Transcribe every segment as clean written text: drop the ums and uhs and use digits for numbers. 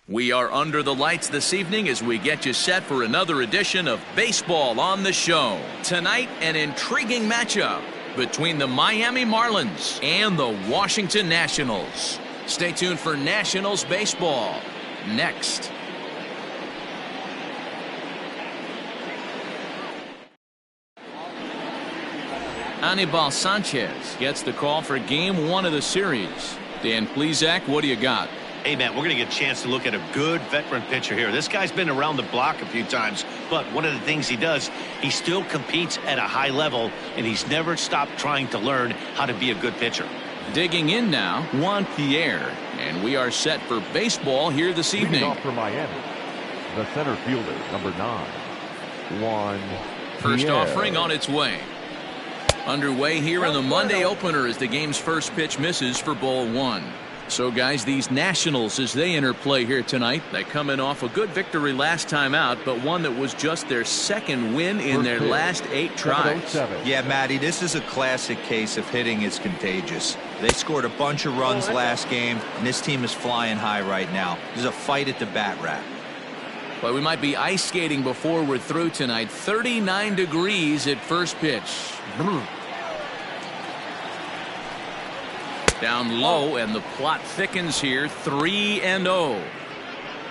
We are under the lights this evening as we get you set for another edition of Baseball on the Show. Tonight, an intriguing matchup between the Miami Marlins and the Washington Nationals. Stay tuned for Nationals baseball next. Anibal Sanchez gets the call for Game 1 of the series. Dan Plesac, what do you got? Hey, man, we're going to get a chance to look at a good veteran pitcher here. This guy's been around the block a few times, but one of the things he does, he still competes at a high level, and he's never stopped trying to learn how to be a good pitcher. Digging in now, Juan Pierre, and we are set for baseball here this evening. Leading off for Miami, the center fielder, number 9, Juan First Pierre. offering on its way. Underway here in the Monday opener as the game's first pitch misses for ball 1. So, guys, these Nationals, as they enter play here tonight, they come in off a good victory last time out, but one that was just their second win in their last 8 tries. Yeah, Matty, this is a classic case of hitting is contagious. They scored a bunch of runs last game, and this team is flying high right now. There's a fight at the bat rack. But we might be ice skating before we're through tonight. 39 degrees at first pitch. Down low, and the plot thickens here. 3-0.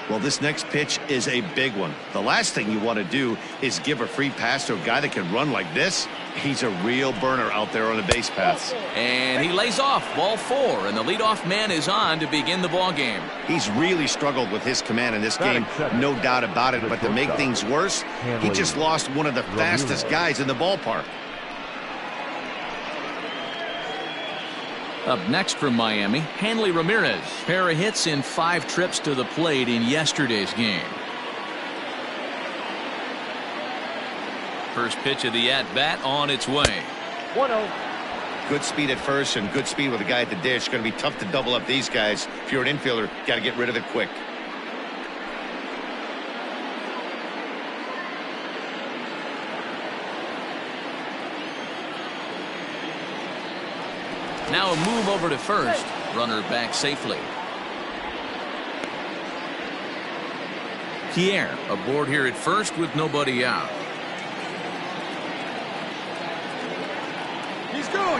Well, this next pitch is a big one. The last thing you want to do is give a free pass to a guy that can run like this. He's a real burner out there on the base paths. And he lays off ball 4, and the leadoff man is on to begin the ball game. He's really struggled with his command in this game, no doubt about it. But to make things worse, he just lost one of the fastest guys in the ballpark. Up next from Miami, Hanley Ramirez. Pair of hits in 5 trips to the plate in yesterday's game. First pitch of the at-bat on its way. 1-0. Good speed at first and good speed with a guy at the dish. Going to be tough to double up these guys. If you're an infielder, got to get rid of it quick. Now a move over to first. Runner back safely. Pierre aboard here at first with nobody out.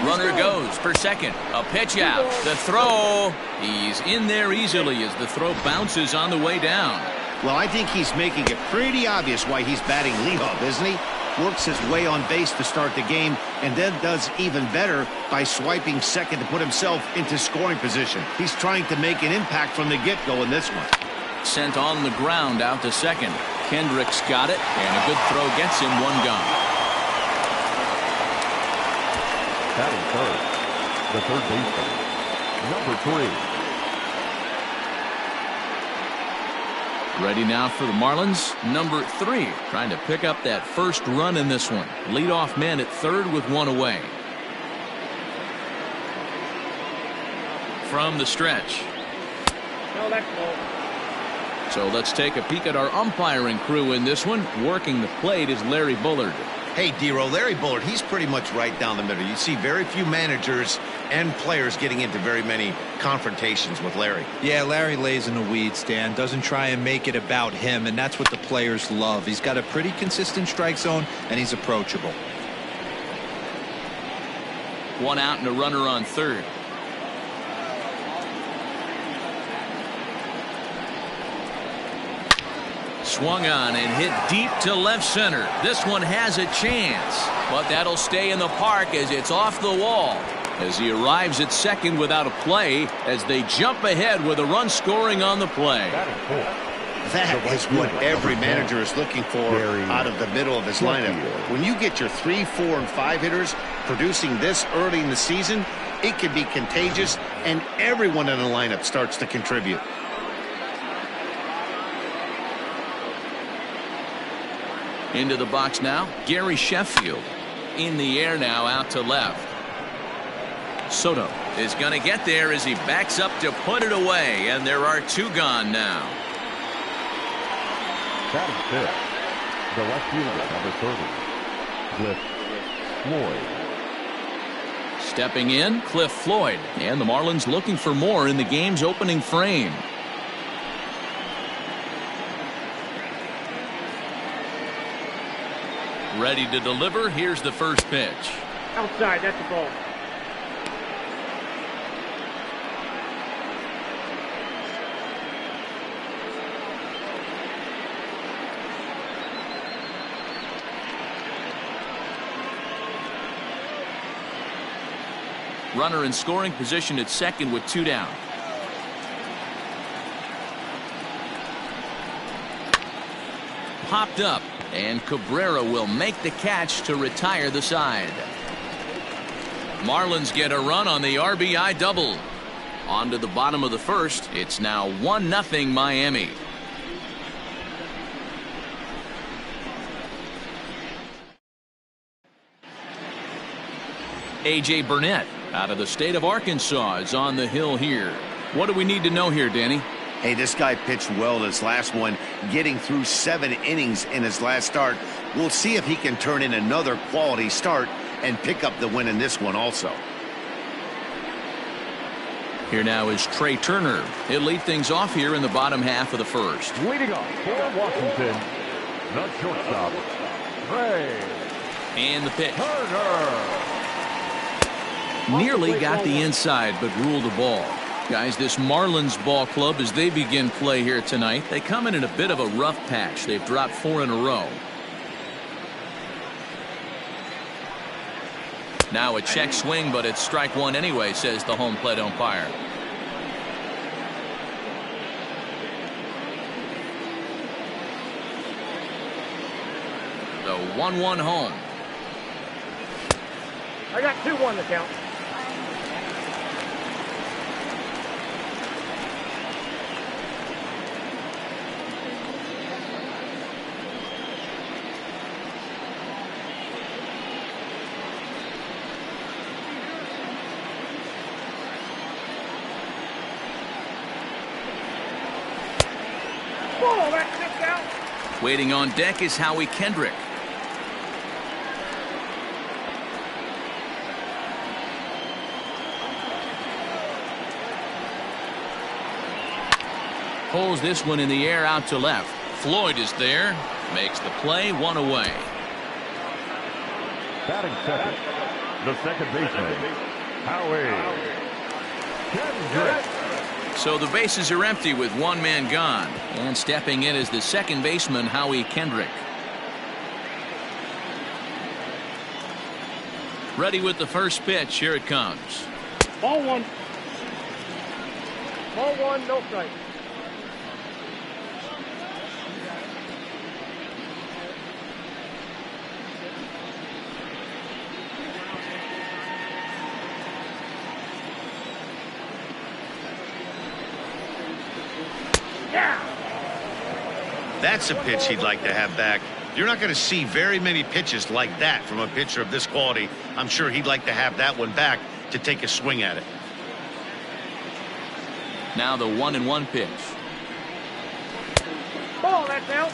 Runner goes for second. A pitch out. The throw. He's in there easily as the throw bounces on the way down. Well, I think he's making it pretty obvious why he's batting leadoff, isn't he? Works his way on base to start the game, and then does even better by swiping second to put himself into scoring position. He's trying to make an impact from the get-go in this one. Sent on the ground out to second. Kendrick's got it, and a good throw gets him 1 gone. Batting third, the third baseman, number 3. Ready now for the Marlins, number 3, trying to pick up that first run in this one. Leadoff man at third with 1 away. From the stretch. So let's take a peek at our umpiring crew in this one. Working the plate is Larry Bullard. Hey, D-Row, Larry Bullard, he's pretty much right down the middle. You see very few managers and players getting into very many confrontations with Larry. Yeah, Larry lays in the weeds, Dan. Doesn't try and make it about him, and that's what the players love. He's got a pretty consistent strike zone, and he's approachable. 1 out and a runner on third. Swung on and hit deep to left center. This one has a chance, but that'll stay in the park as it's off the wall. As he arrives at second without a play, as they jump ahead with a run scoring on the play. That is what every manager is looking for out of the middle of his lineup. When you get your 3, 4, and 5 hitters producing this early in the season, it can be contagious, and everyone in the lineup starts to contribute. Into the box now, Gary Sheffield. In the air now, out to left. Soto is going to get there as he backs up to put it away, and there are 2 gone now. Batting fifth, the left fielder, number 30, Cliff Floyd. Stepping in, Cliff Floyd, and the Marlins looking for more in the game's opening frame. Ready to deliver. Here's the first pitch. Outside, that's the ball. Runner in scoring position at second with 2 down. Popped up, and Cabrera will make the catch to retire the side. Marlins get a run on the RBI double. On to the bottom of the first. It's now 1-0 Miami. A.J. Burnett out of the state of Arkansas is on the hill here. What do we need to know here, Danny? Hey, this guy pitched well in his last one, getting through 7 innings in his last start. We'll see if he can turn in another quality start and pick up the win in this one also. Here now is Trey Turner. He'll lead things off here in the bottom half of the first. Leading off for Washington, the shortstop, Trey And the pitch. Turner. Nearly got the inside, but ruled the ball. Guys, this Marlins ball club, as they begin play here tonight, they come in a bit of a rough patch. They've dropped 4 in a row. Now a check swing, but it's strike 1 anyway, says the home plate umpire. The 1-1 home. I got 2-1 to count. Oh, that's 6 out. Waiting on deck is Howie Kendrick. Pulls this one in the air out to left. Floyd is there. Makes the play, 1 away. Batting second, the second baseman, Howie Kendrick. So the bases are empty with 1 man gone. And stepping in is the second baseman, Howie Kendrick. Ready with the first pitch. Here it comes. Ball 1. Ball 1, no strike. That's a pitch he'd like to have back. You're not going to see very many pitches like that from a pitcher of this quality. I'm sure he'd like to have that one back to take a swing at it. Now the 1-1 pitch. Ball, that's out.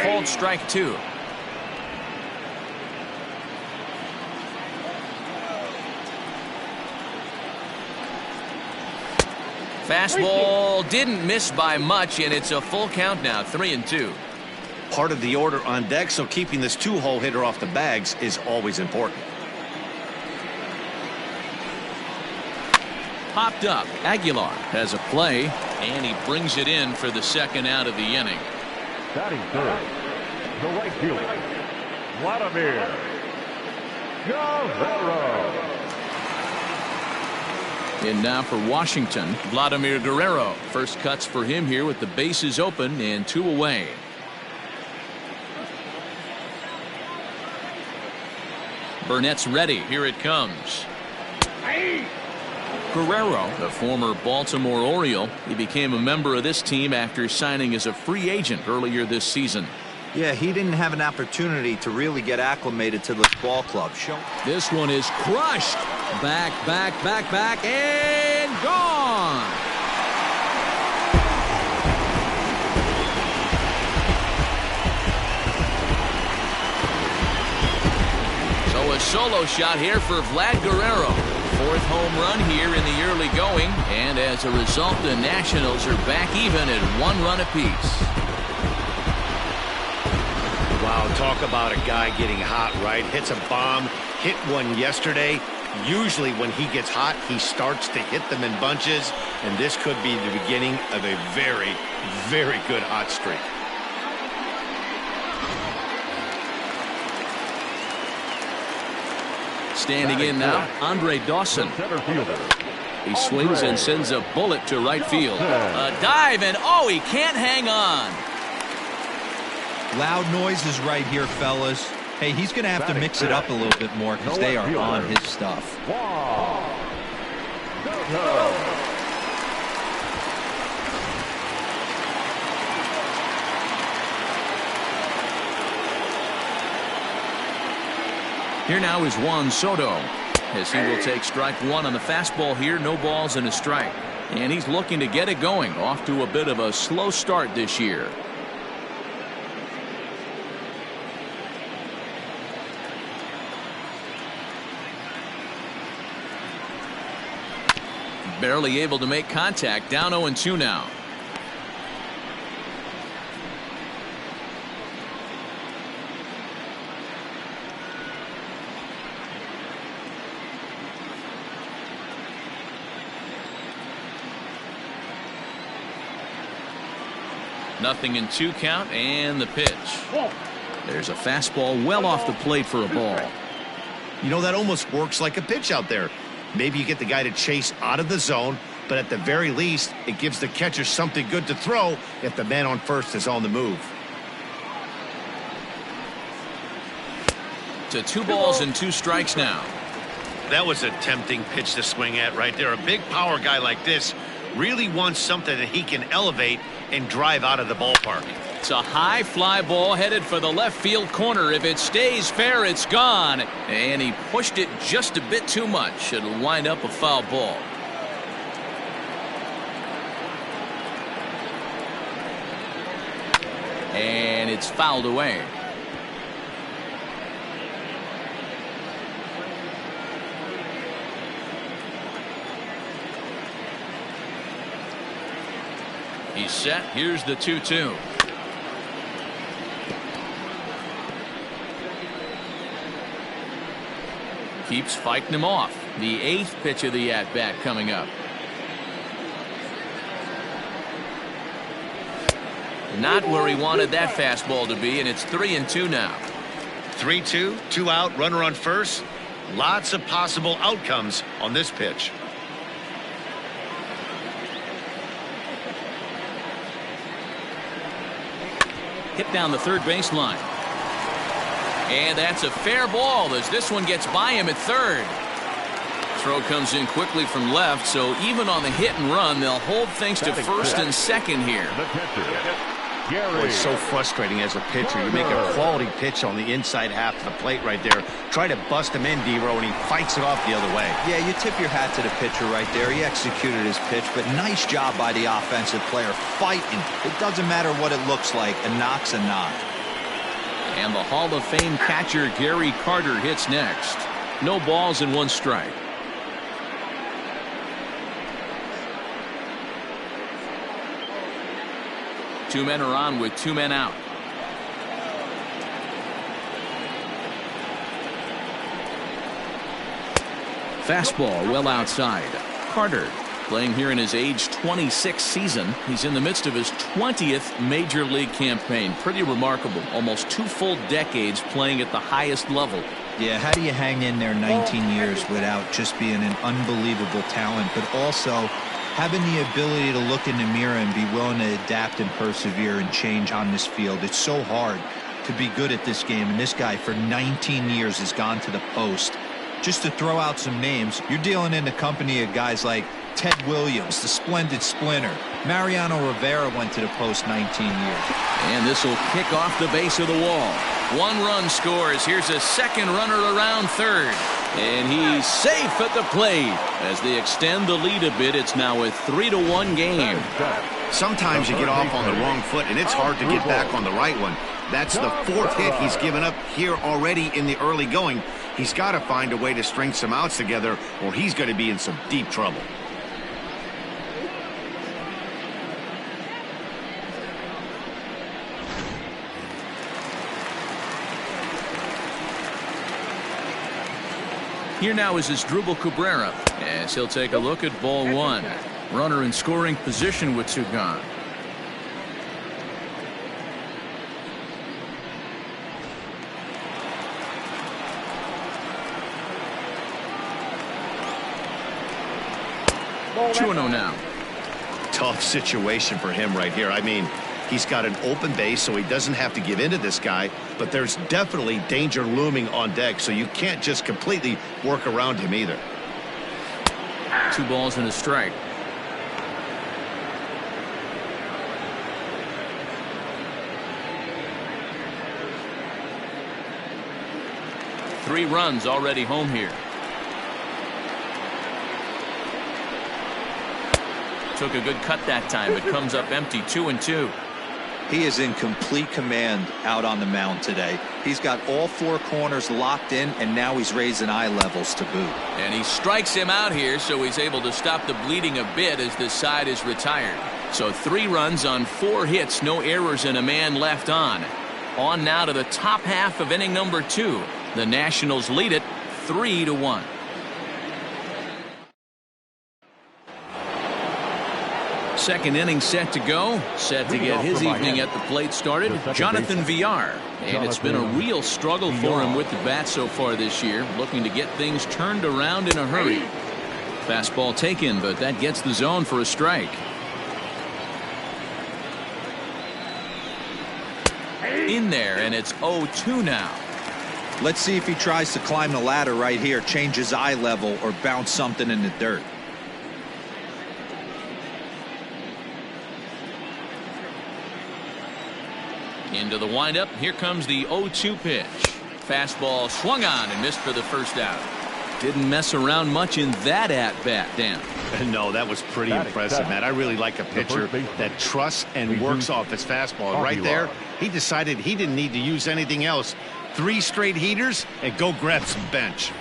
Called strike 2. Fastball didn't miss by much, and it's a full count now, 3-2. Part of the order on deck, so keeping this 2-hole hitter off the bags is always important. Popped up. Aguilar has a play, and he brings it in for the second out of the inning. Batting third, the right fielder, Vladimir Guerrero. And now for Washington, Vladimir Guerrero. First cuts for him here with the bases open and 2 away. Burnett's ready. Here it comes. Guerrero, the former Baltimore Oriole, he became a member of this team after signing as a free agent earlier this season. Yeah, he didn't have an opportunity to really get acclimated to the ball club. This one is crushed. Back, and gone. a solo shot here for Vlad Guerrero. Fourth home run here in the early going, and as a result, the Nationals are back even at 1 run apiece. Wow, talk about a guy getting hot, right? Hits a bomb, hit one yesterday. Usually when he gets hot, he starts to hit them in bunches, and this could be the beginning of a very, very good hot streak. Standing in now, Andre Dawson. He swings and sends a bullet to right field. A dive, and oh, he can't hang on. Loud noises right here, fellas. Hey, he's going to have to mix it up a little bit more because they are on his stuff. Here now is Juan Soto, as he will take strike one on the fastball here. No balls and a strike. And he's looking to get it going. Off to a bit of a slow start this year. Barely able to make contact. Down 0-2 now. Nothing in 2 count, and the pitch. There's a fastball well off the plate for a ball. You know, that almost works like a pitch out there. Maybe you get the guy to chase out of the zone, but at the very least, it gives the catcher something good to throw if the man on first is on the move. To 2 balls and 2 strikes now. That was a tempting pitch to swing at right there. A big power guy like this really wants something that he can elevate and drive out of the ballpark. It's a high fly ball headed for the left field corner. If it stays fair, it's gone. And he pushed it just a bit too much. It'll wind up a foul ball. And it's fouled away. He's set. Here's the 2-2. Keeps fighting him off. The 8th pitch of the at-bat coming up. Not where he wanted that fastball to be, and it's 3-2 now. 3-2, 2 out, runner on first. Lots of possible outcomes on this pitch. Hit down the third baseline. And that's a fair ball as this one gets by him at third. Throw comes in quickly from left, so even on the hit and run, they'll hold things to first and second here. Boy, it's so frustrating as a pitcher. You make a quality pitch on the inside half of the plate right there. Try to bust him in, D-Row, and he fights it off the other way. Yeah, you tip your hat to the pitcher right there. He executed his pitch, but nice job by the offensive player fighting. It doesn't matter what it looks like. A knock's a knock. And the Hall of Fame catcher Gary Carter hits next. No balls and 1 strike. Two men are on with 2 men out. Fastball well outside. Carter playing here in his age 26 season. He's in the midst of his 20th major league campaign. Pretty remarkable. Almost 2 full decades playing at the highest level. Yeah, how do you hang in there 19 years without just being an unbelievable talent, but also having the ability to look in the mirror and be willing to adapt and persevere and change on this field? It's so hard to be good at this game, and this guy for 19 years has gone to the post. Just to throw out some names, you're dealing in the company of guys like Ted Williams, the splendid splinter. Mariano Rivera went to the post 19 years. And this will kick off the base of the wall. 1 run scores. Here's a second runner around third. And he's safe at the plate. As they extend the lead a bit, it's now a 3-1 game. Sometimes you get off on the wrong foot, and it's hard to get back on the right one. That's the 4th hit he's given up here already in the early going. He's got to find a way to string some outs together, or he's going to be in some deep trouble. Here now is Asdrubal Cabrera, as he'll take a look at ball one. Runner in scoring position with two gone. Two and 0 now. Tough situation for him right here. I mean, he's got an open base, so he doesn't have to give in to this guy, but there's definitely danger looming on deck, so you can't just completely work around him either. 2 balls and a strike. Three runs already home here. Took a good cut that time, but comes up empty. 2 and 2. He is in complete command out on the mound today. He's got all 4 corners locked in, and now he's raising eye levels to boot. And he strikes him out here, so he's able to stop the bleeding a bit as the side is retired. So 3 runs on 4 hits, no errors, and a man left on. On now to the top half of inning number 2. The Nationals lead it 3-1. Second inning set to go. Set to get his evening at the plate started. Jonathan Villar. And it's been a real struggle for him with the bat so far this year. Looking to get things turned around in a hurry. Fastball taken, but that gets the zone for a strike. In there, and it's 0-2 now. Let's see if he tries to climb the ladder right here, change his eye level, or bounce something in the dirt. Into the windup. Here comes the 0-2 pitch. Fastball swung on and missed for the first out. Didn't mess around much in that at-bat, Dan. No, that was pretty impressive, Matt. I really like a pitcher that trusts and works off his fastball. Right there, he decided he didn't need to use anything else. 3 straight heaters and go grab some bench.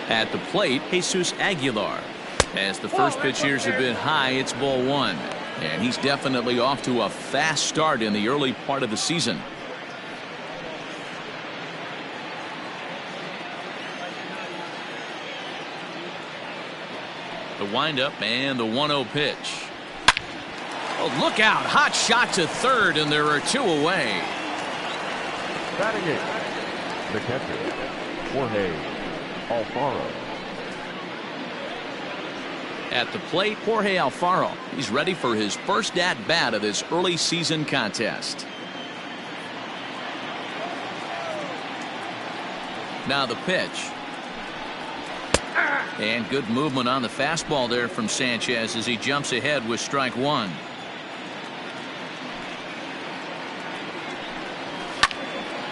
At the plate, Jesus Aguilar. As the first pitch here's a bit high, it's ball 1. And he's definitely off to a fast start in the early part of the season. The windup and the 1-0 pitch. Oh, look out. Hot shot to third, and there are 2 away. Batting it, the catcher, Jorge Alfaro. At the plate, Jorge Alfaro. He's ready for his first at-bat of this early season contest. Now the pitch. And good movement on the fastball there from Sanchez as he jumps ahead with strike 1.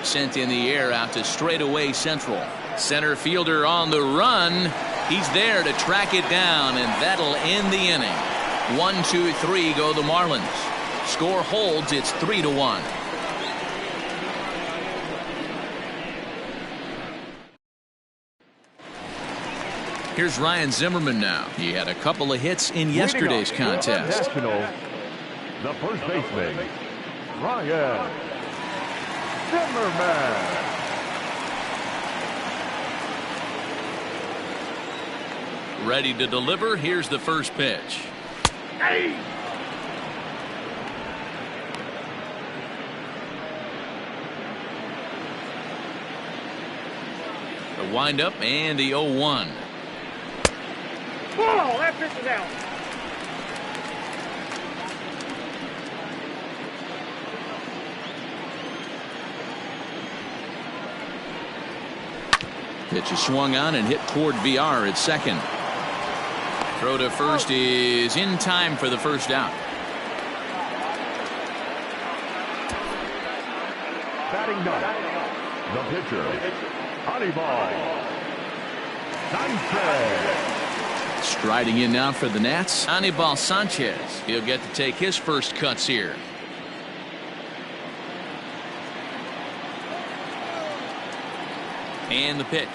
Sent in the air out to straightaway central. Center fielder on the run. He's there to track it down, and that'll end the inning. 1-2-3 go the Marlins. Score holds. It's 3-1. Here's Ryan Zimmerman now. He had a couple of hits in yesterday's contest. Nationals, the first baseman, Ryan Zimmerman. Ready to deliver. Here's the first pitch. Hey! The windup and the 0-1. Whoa, that pitch is out. Pitch is swung on and hit toward VR at second. Throw to first is in time for the first out. Batting ninth, the pitcher, Anibal Sanchez. Striding in now for the Nats, Anibal Sanchez. He'll get to take his first cuts here. And the pitch.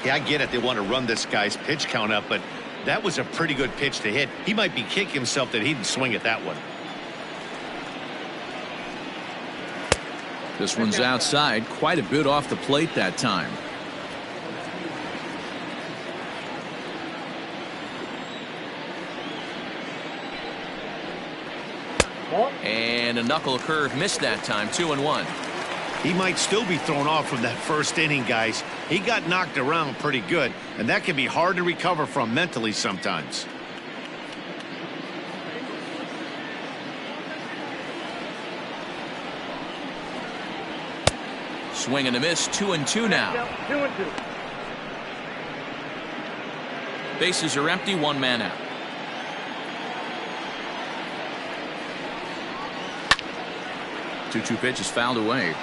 Yeah, I get it. They want to run this guy's pitch count up, but that was a pretty good pitch to hit. He might be kicking himself that he didn't swing at that one. This one's outside, quite a bit off the plate that time. And a knuckle curve missed that time. 2-1. He might still be thrown off from that first inning, guys. He got knocked around pretty good, and that can be hard to recover from mentally sometimes. Swing and a miss. 2-2 now. 2-2. Bases are empty. One man out. Two pitch is fouled away.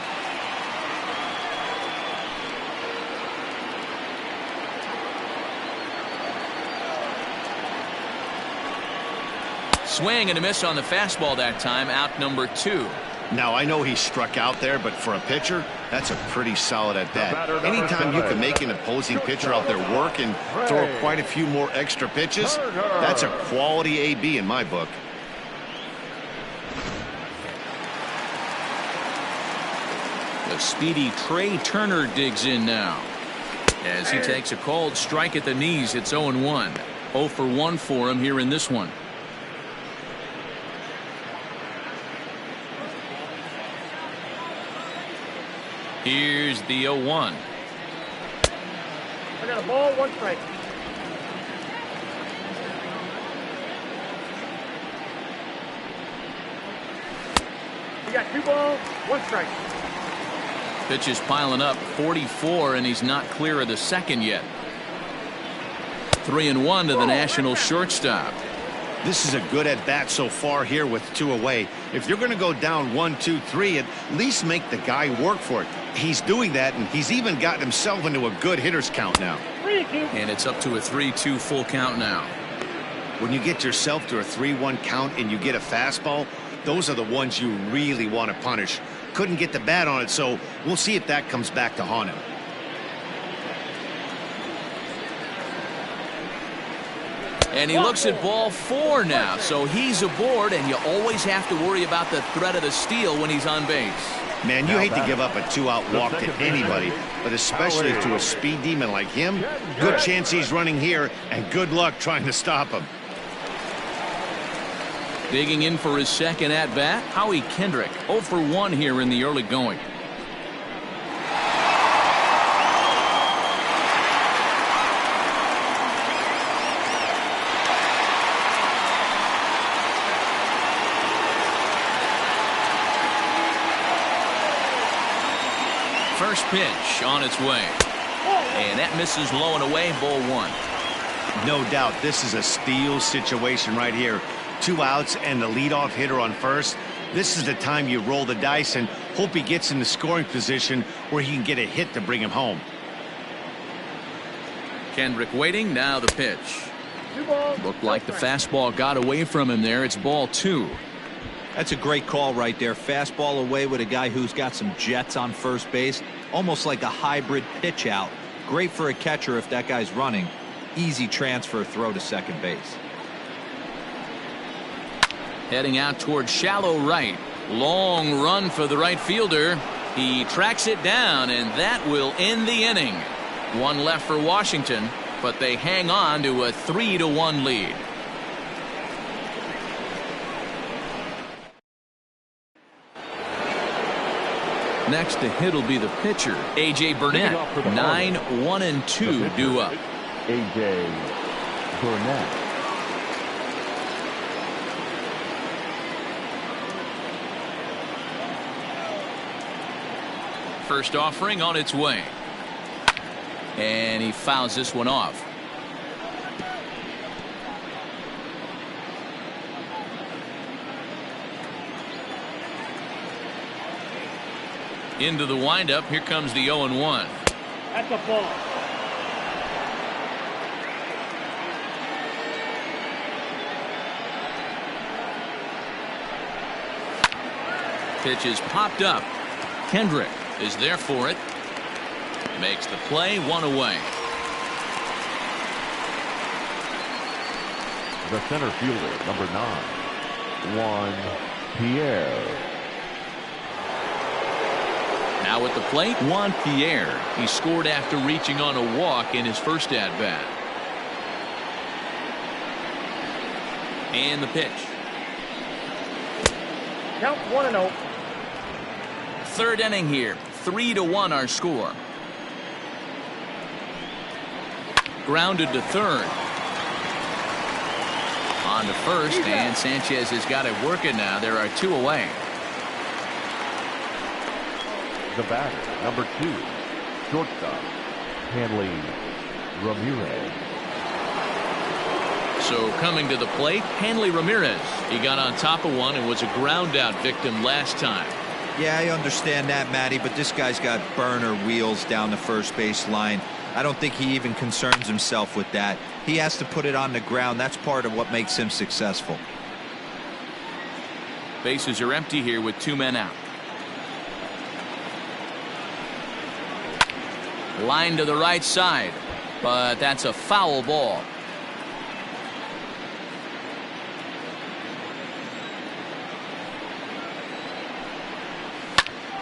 Swing and a miss on the fastball that time. Out number 2. Now, I know he struck out there, but for a pitcher, that's a pretty solid at bat. Anytime you can make an opposing pitcher out there work and throw quite a few more extra pitches, that's a quality AB in my book. The speedy Trey Turner digs in now. As he takes a called strike at the knees, it's 0-1. 0 for 1 for him here in this one. Here's the 0-1. I got a ball, 1 strike. We got 2 balls, 1 strike. Pitch is piling up. 44, and he's not clear of the second yet. 3-1 to the National shortstop. This is a good at bat so far here with 2 away. If you're going to go down 1, 2, 3, at least make the guy work for it. He's doing that, and he's even gotten himself into a good hitter's count now. 3-2. And it's up to a 3-2 full count now. When you get yourself to a 3-1 count and you get a fastball, those are the ones you really want to punish. Couldn't get the bat on it, so we'll see if that comes back to haunt him. And he looks at ball 4 now, so he's aboard, and you always have to worry about the threat of the steal when he's on base. Man, you hate to give up a 2-out walk to anybody, but especially to a speed demon like him. Good chance he's running here, and good luck trying to stop him. Digging in for his second at-bat, Howie Kendrick. 0 for 1 here in the early going. First pitch on its way. And that misses low and away. Ball 1. No doubt this is a steal situation right here. 2 outs and the leadoff hitter on first. This is the time you roll the dice and hope he gets in the scoring position where he can get a hit to bring him home. Kendrick waiting. Now the pitch. 2 balls. Looked like the fastball got away from him there. It's ball 2. That's a great call right there. Fastball away with a guy who's got some jets on first base. Almost like a hybrid pitch out. Great for a catcher if that guy's running. Easy transfer throw to second base. Heading out towards shallow right. Long run for the right fielder. He tracks it down, and that will end the inning. 1 left for Washington, but they hang on to a 3-1 lead. Next to hit will be the pitcher, A.J. Burnett. 9-1-2 due up. A.J. Burnett. First offering on its way. And he fouls this one off. Into the windup. Here comes the 0-1. That's a ball. Pitch is popped up. Kendrick is there for it. Makes the play, 1 away. The center fielder, number 9, Juan Pierre. Now at the plate, Juan Pierre. He scored after reaching on a walk in his first at-bat. And the pitch. Count 1-0. Third inning here. 3-1 our score. Grounded to third. On to first, and Sanchez has got it working now. There are 2 away. The batter, number 2, shortstop, Hanley Ramirez. So coming to the plate, Hanley Ramirez. He got on top of one and was a ground out victim last time. Yeah, I understand that, Matty, but this guy's got burner wheels down the first base line. I don't think he even concerns himself with that. He has to put it on the ground. That's part of what makes him successful. Bases are empty here with 2 men out. Line to the right side, but that's a foul ball.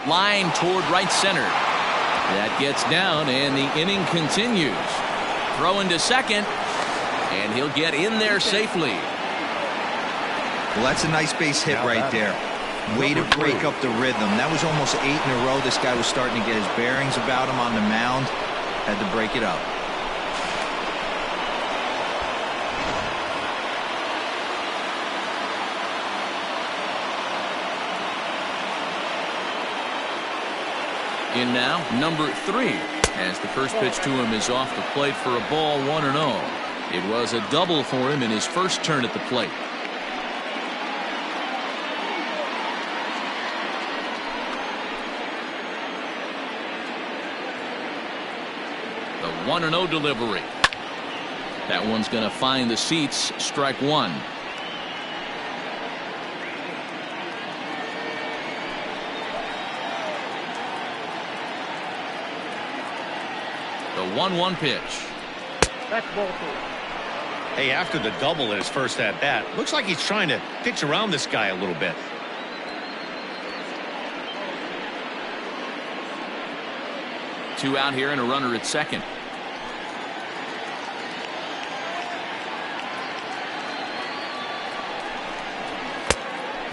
Line toward right center. That gets down, and the inning continues. Throwing to second, and he'll get in there safely. Well, that's a nice base hit right there. Way to break up the rhythm. That was almost 8 in a row. This guy was starting to get his bearings about him on the mound. Had to break it up. In now, number 3, as the first pitch to him is off the plate for a ball, 1-0. It was a double for him in his first turn at the plate. The 1-0 delivery. That one's going to find the seats. Strike 1. The 1-1 pitch. That's ball 2. Hey, after the double in his first at-bat, looks like he's trying to pitch around this guy a little bit. Two out here and a runner at second.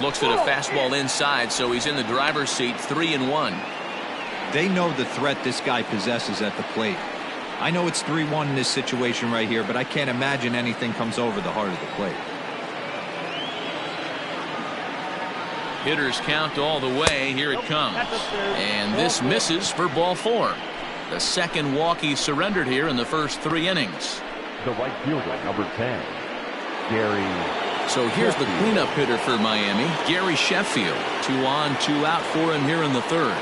Looks at a fastball inside, so he's in the driver's seat. 3-1. They know the threat this guy possesses at the plate. I know it's 3-1 in this situation right here, but I can't imagine anything comes over the heart of the plate. Hitters count all the way. Here it comes. And this misses for ball 4. The second walk he surrendered here in the first 3 innings. The right fielder, number 10, Gary. So here's the cleanup hitter for Miami, Gary Sheffield. 2 on, 2 out for him here in the third.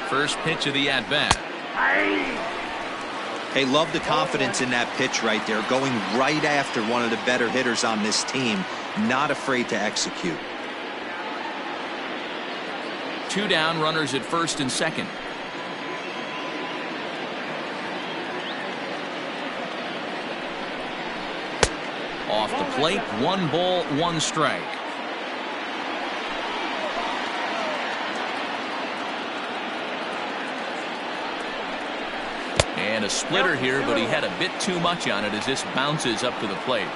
First pitch of the at-bat. Hey, love the confidence in that pitch right there. Going right after one of the better hitters on this team. Not afraid to execute. 2 down, runners at first and second. Off the plate, 1 ball, 1 strike. And a splitter here, but he had a bit too much on it as this bounces up to the plate.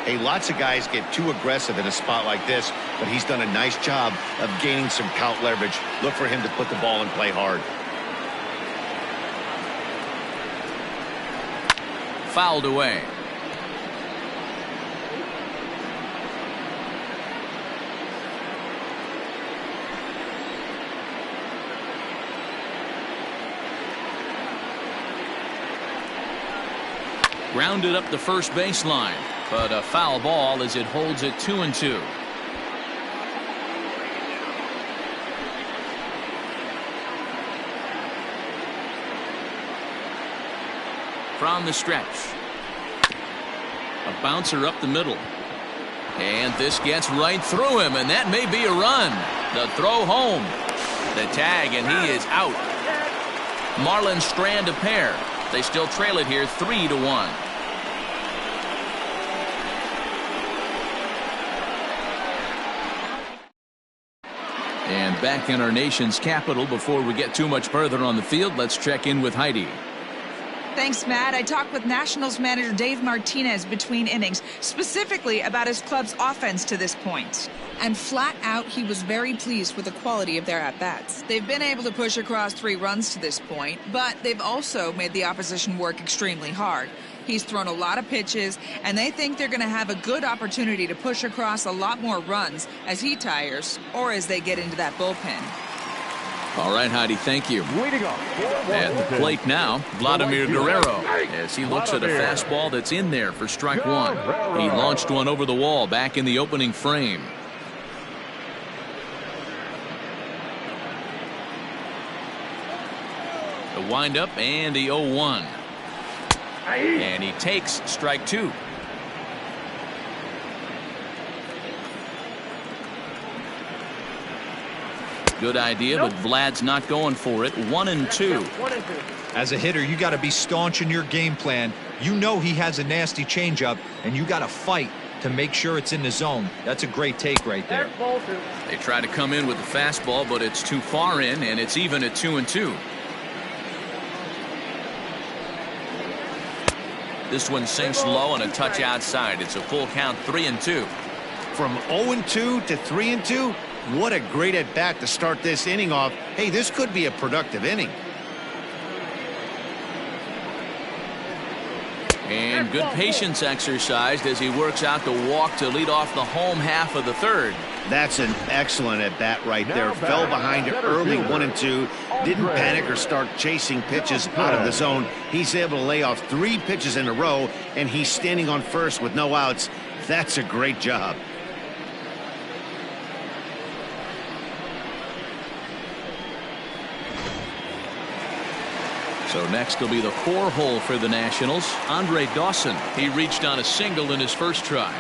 Hey, lots of guys get too aggressive in a spot like this, but he's done a nice job of gaining some count leverage. Look for him to put the ball in play hard. Fouled away. Grounded up the first baseline, but a foul ball as it holds it 2-2. From the stretch, a bouncer up the middle. And this gets right through him, and that may be a run. The throw home. The tag, and he is out. Marlins strand a pair. They still trail it here 3-1. And back in our nation's capital, before we get too much further on the field, let's check in with Heidi. Thanks, Matt. I talked with Nationals manager Dave Martinez between innings, specifically about his club's offense to this point. And flat out, he was very pleased with the quality of their at-bats. They've been able to push across 3 runs to this point, but they've also made the opposition work extremely hard. He's thrown a lot of pitches, and they think they're going to have a good opportunity to push across a lot more runs as he tires or as they get into that bullpen. All right, Heidi, thank you. At the plate now, Vladimir Guerrero, as he looks at a fastball that's in there for strike 1. He launched one over the wall back in the opening frame. The windup and the 0-1. And he takes strike 2. Good idea, but Vlad's not going for it. 1-2. As a hitter, you got to be staunch in your game plan. You know he has a nasty changeup, and you got to fight to make sure it's in the zone. That's a great take right there. They try to come in with the fastball, but it's too far in, and it's even at 2-2. This one sinks low and a touch outside. It's a full count, 3-2. From 0-2 to 3-2. What a great at-bat to start this inning off. Hey, this could be a productive inning. And good patience exercised as he works out the walk to lead off the home half of the third. That's an excellent at-bat right there. Fell behind it early, 1-2. Didn't panic or start chasing pitches out of the zone. He's able to lay off 3 pitches in a row, and he's standing on first with no outs. That's a great job. So next will be the 4-hole for the Nationals. Andre Dawson. He reached on a single in his first try.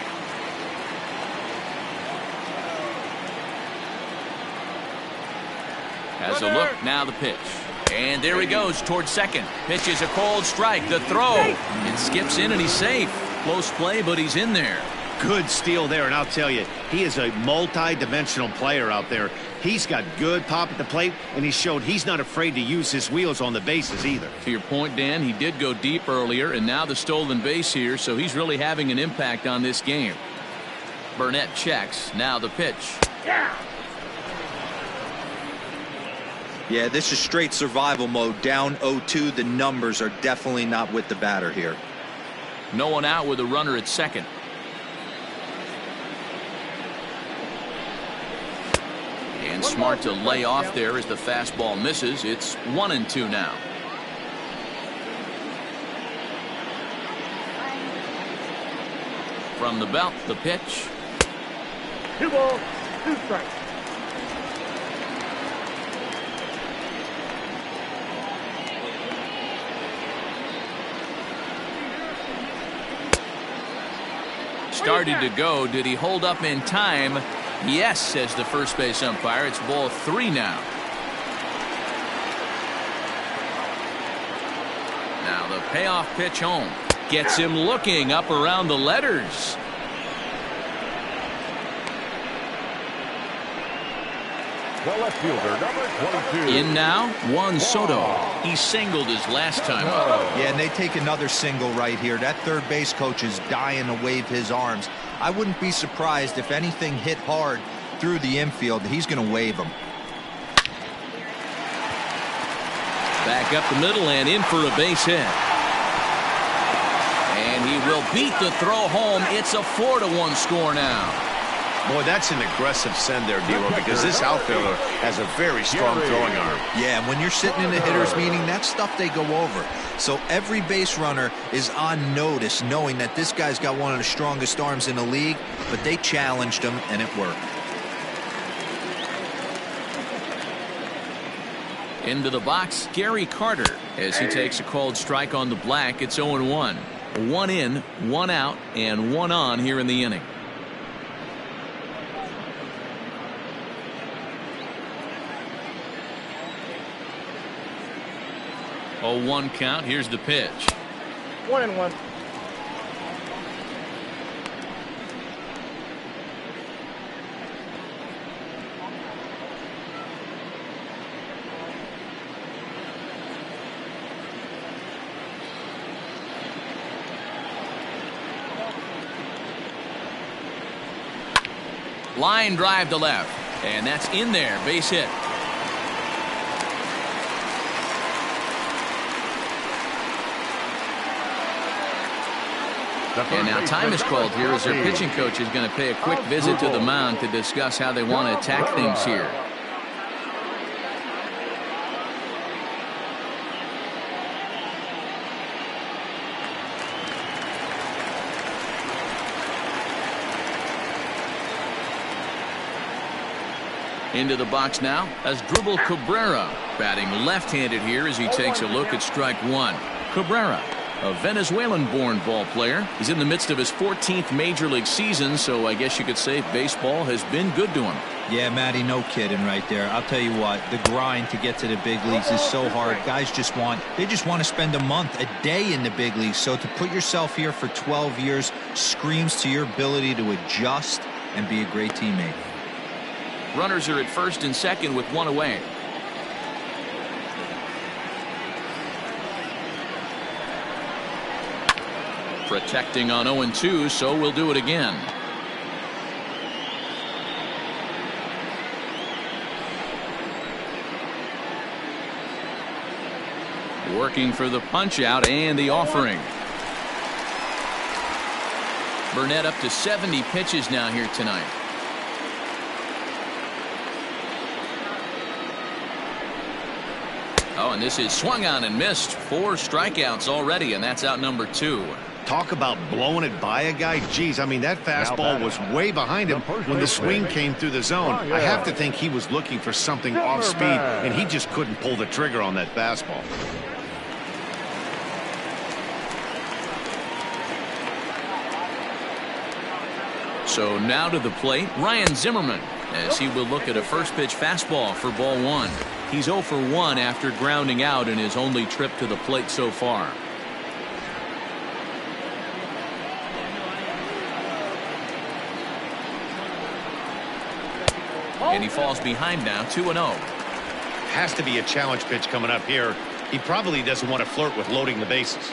Has a look, now the pitch. And there he goes towards second. Pitch is a cold strike. The throw. It skips in and he's safe. Close play, but he's in there. Good steal there, and I'll tell you, he is a multi-dimensional player out there. He's got good pop at the plate, and he showed he's not afraid to use his wheels on the bases either. To your point, Dan, he did go deep earlier, and now the stolen base here, so he's really having an impact on this game. Burnett checks. Now the pitch. Yeah, this is straight survival mode. Down 0-2. The numbers are definitely not with the batter here. No one out with a runner at second. And smart to lay off there as the fastball misses. It's 1-2 now. From the belt, the pitch. 2 balls, 2 strikes. Started to go. Did he hold up in time? Yes, says the first base umpire. It's ball 3 now. Now the payoff pitch home. Gets him looking up around the letters. The left fielder, number 22. In now, Juan Soto. He singled his last time up. Yeah, and they take another single right here. That third base coach is dying to wave his arms. I wouldn't be surprised if anything hit hard through the infield. He's going to wave them. Back up the middle and in for a base hit. And he will beat the throw home. It's a 4-1 score now. Boy, that's an aggressive send there, D-Lo, because this outfielder has a very strong throwing arm. Yeah, and when you're sitting in a hitter's meeting, that's stuff they go over. So every base runner is on notice, knowing that this guy's got one of the strongest arms in the league, but they challenged him, and it worked. Into the box, Gary Carter, as he takes a called strike on the black. It's 0-1. 1 in, 1 out, and 1 on here in the inning. 0-1 count. Here's the pitch. 1-1. Line drive to left, and that's in there. Base hit. And now time is called here as their pitching coach is going to pay a quick visit to the mound to discuss how they want to attack things here. Into the box now as Dribble Cabrera, batting left-handed here as he takes a look at strike one. Cabrera, a Venezuelan-born ball player, is in the midst of his 14th major league season, so I guess you could say baseball has been good to him. Yeah, Matty, no kidding right there. I'll tell you what, the grind to get to the big leagues is so hard. Guys just want to spend a month, a day in the big leagues. So to put yourself here for 12 years screams to your ability to adjust and be a great teammate. Runners are at first and second with one away. Protecting on 0-2, so we'll do it again. Working for the punch out and the offering. Burnett up to 70 pitches now here tonight. Oh, and this is swung on and missed. 4 strikeouts already, and that's out number 2. Talk about blowing it by a guy. Geez, I mean, that fastball was way behind him when the swing came through the zone. I have to think he was looking for something off speed, and he just couldn't pull the trigger on that fastball. So now to the plate, Ryan Zimmerman, as he will look at a first pitch fastball for ball 1. He's 0 for 1 after grounding out in his only trip to the plate so far. And he falls behind now, 2-0. Has to be a challenge pitch coming up here. He probably doesn't want to flirt with loading the bases.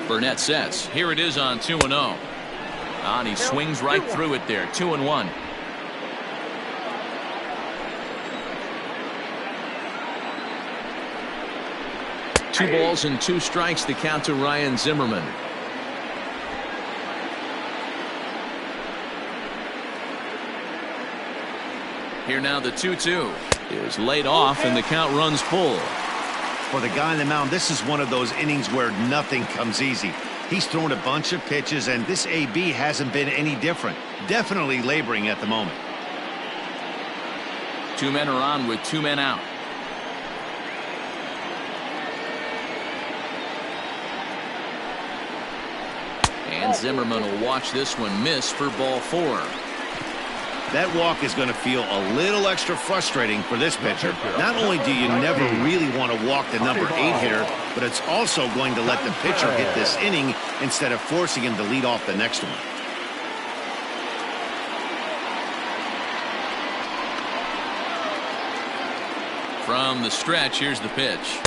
Burnett sets. Here it is on 2-0. And he swings right through it there. 2-1. Two balls and 2 strikes to count to Ryan Zimmerman. Here now the 2-2 is laid off and the count runs full. For the guy on the mound, this is one of those innings where nothing comes easy. He's thrown a bunch of pitches, and this AB hasn't been any different. Definitely laboring at the moment. 2 men are on with 2 men out. And Zimmerman will watch this one miss for ball 4. That walk is going to feel a little extra frustrating for this pitcher. Not only do you never really want to walk the number 8 hitter, but it's also going to let the pitcher hit this inning instead of forcing him to lead off the next one. From the stretch, here's the pitch.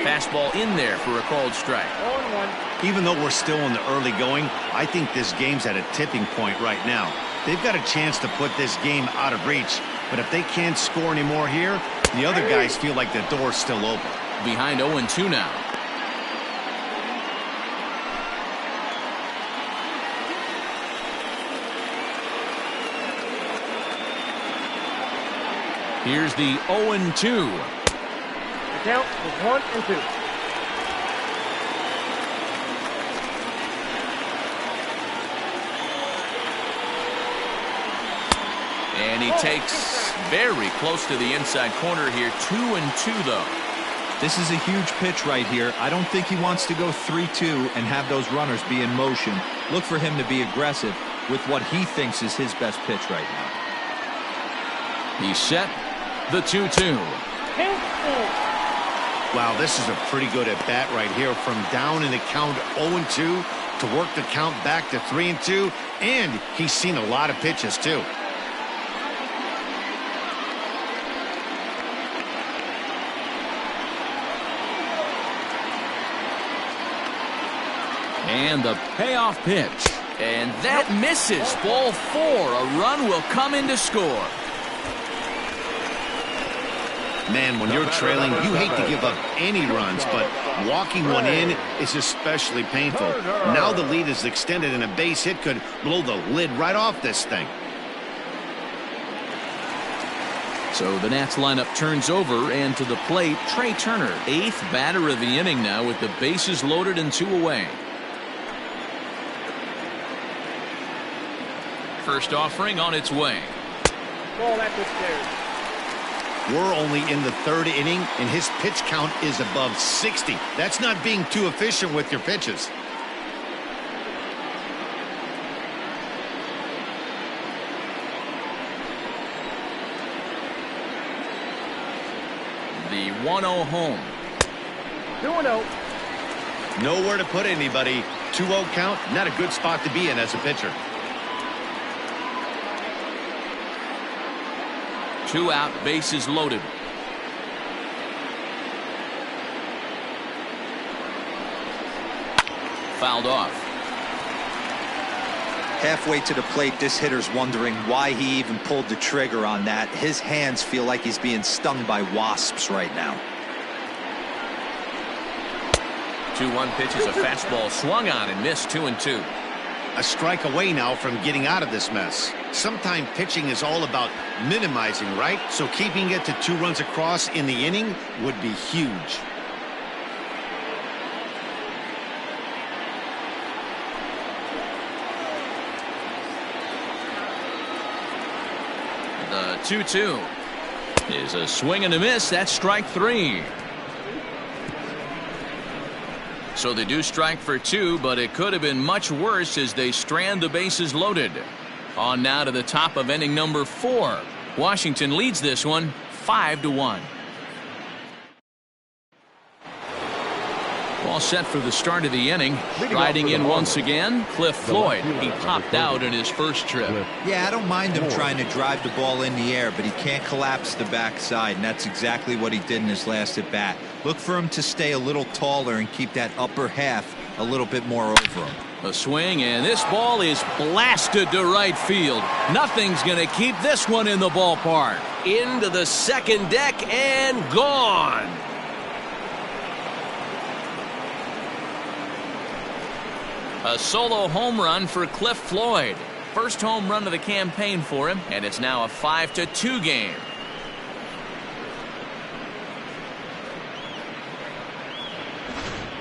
Fastball in there for a called strike. 0-1. Even though we're still in the early going, I think this game's at a tipping point right now. They've got a chance to put this game out of reach, but if they can't score anymore here, the other guys feel like the door's still open. Behind 0-2 now. Here's the 0-2. The count is 1-2. And he takes very close to the inside corner here. 2-2 though. This is a huge pitch right here. I don't think he wants to go 3-2 and have those runners be in motion. Look for him to be aggressive. with what he thinks is his best pitch right now. He's set. The 2-2. Wow, this is a pretty good at bat right here. From down in the count 0-2 to work the count back to 3-2. And he's seen a lot of pitches, too. And the payoff pitch. And that misses. Ball 4. A run will come in to score. Man, when you're trailing, you hate to give up any runs, but walking one in is especially painful. Now the lead is extended, and a base hit could blow the lid right off this thing. So the Nats lineup turns over, and to the plate, Trey Turner, 8th batter of the inning now with the bases loaded and 2 away. First offering on its way. Ball at the stairs. We're only in the 3rd inning, and his pitch count is above 60. That's not being too efficient with your pitches. The 1-0 home. 2-0. Nowhere to put anybody. 2-0 count, not a good spot to be in as a pitcher. 2 out, bases loaded. Fouled off. Halfway to the plate, this hitter's wondering why he even pulled the trigger on that. His hands feel like he's being stung by wasps right now. 2-1 pitch is a fastball swung on and missed. 2-2. A strike away now from getting out of this mess. Sometimes pitching is all about minimizing, right? So keeping it to 2 runs across in the inning would be huge. The 2-2 is a swing and a miss. That's strike 3. So they do strike for 2, but it could have been much worse as they strand the bases loaded. On now to the top of inning number 4. Washington leads this one 5-1. All set for the start of the inning. Riding in once again, Cliff Floyd. He popped out in his first trip. Yeah, I don't mind him trying to drive the ball in the air, but he can't collapse the backside, and that's exactly what he did in his last at bat. Look for him to stay a little taller and keep that upper half a little bit more over him. A swing, and this ball is blasted to right field. Nothing's going to keep this one in the ballpark. Into the second deck and gone. A solo home run for Cliff Floyd. First home run of the campaign for him, and it's now a 5-2 game.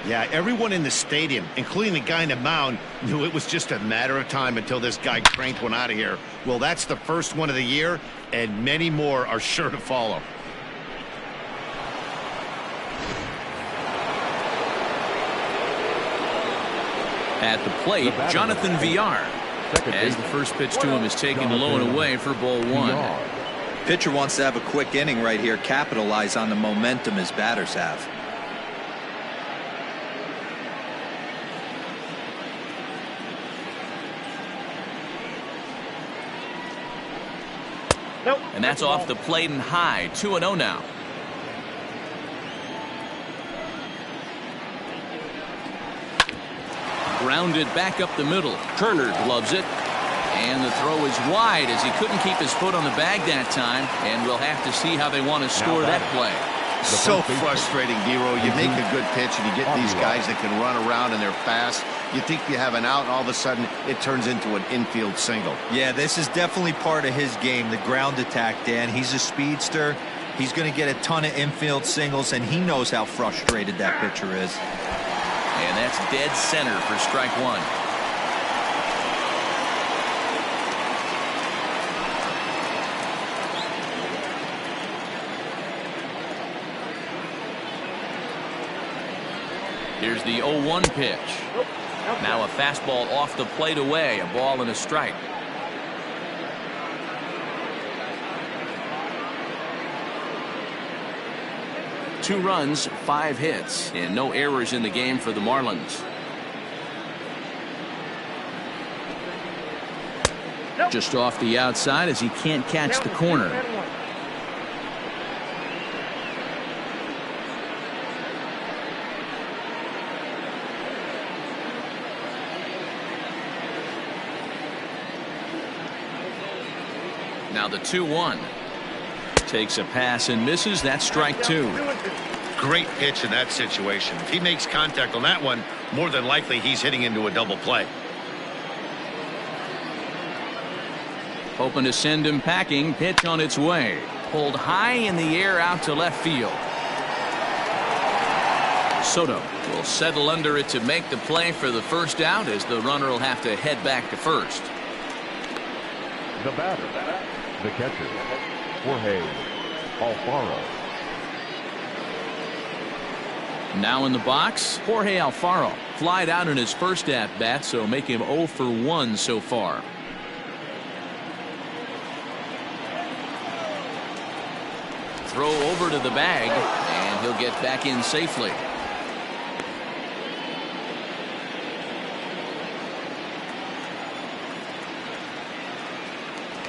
Yeah, everyone in the stadium, including the guy in the mound, knew it was just a matter of time until this guy cranked one out of here. Well, that's the first one of the year, and many more are sure to follow. At the plate, Jonathan Villar. As the first pitch to him is taken low and away for ball 1. Pitcher wants to have a quick inning right here, capitalize on the momentum his batters have. Nope. And that's off the plate and high. 2-0 now. Grounded back up the middle. Turner gloves it. And the throw is wide as he couldn't keep his foot on the bag that time. And we'll have to see how they want to score that play. So frustrating, Dero. You make a good pitch and you get these guys that can run around and they're fast. You think you have an out and all of a sudden it turns into an infield single. Yeah, this is definitely part of his game, the ground attack, Dan. He's a speedster. He's going to get a ton of infield singles, and he knows how frustrated that pitcher is. And that's dead center for strike 1. Here's the 0-1 pitch. Now a fastball off the plate away, a ball and a strike. Two runs, 5 hits, and no errors in the game for the Marlins. Just off the outside as he can't catch the corner. Now the 2-1. Takes a pass and misses. That's strike 2. Great pitch in that situation. If he makes contact on that one, more than likely he's hitting into a double play. Hoping to send him packing. Pitch on its way. Pulled high in the air out to left field. Soto will settle under it to make the play for the first out, as the runner will have to head back to first. The batter, the catcher, Jorge Alfaro. Now in the box, Jorge Alfaro. Flied out in his first at-bat, so make him 0 for 1 so far. Throw over to the bag, and he'll get back in safely.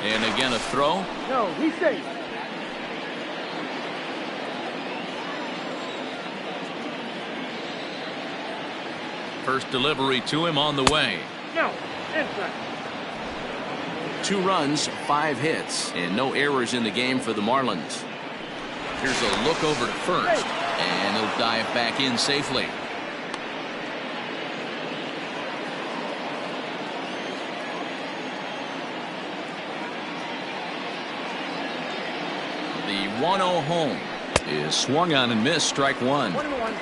And again a throw. No, he's safe. First delivery to him on the way. No, inside. 2 runs, 5 hits, and no errors in the game for the Marlins. Here's a look over to first, and he'll dive back in safely. The 1-0 home is swung on and missed, strike 1. 1-1.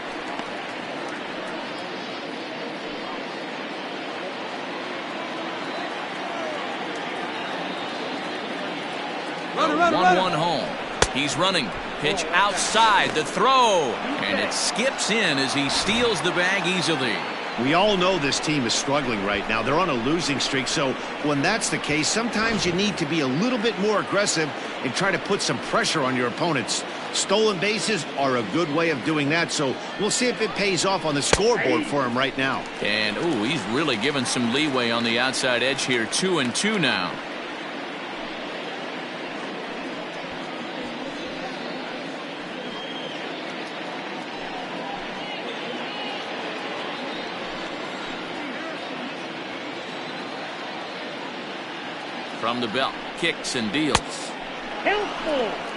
The 1-1 home. He's running. Pitch outside. The throw. And it skips in as he steals the bag easily. We all know this team is struggling right now. They're on a losing streak, so when that's the case, sometimes you need to be a little bit more aggressive and try to put some pressure on your opponents. Stolen bases are a good way of doing that, so we'll see if it pays off on the scoreboard for him right now. And, ooh, he's really given some leeway on the outside edge here. 2-2 now. From the belt, kicks and deals. Helpful.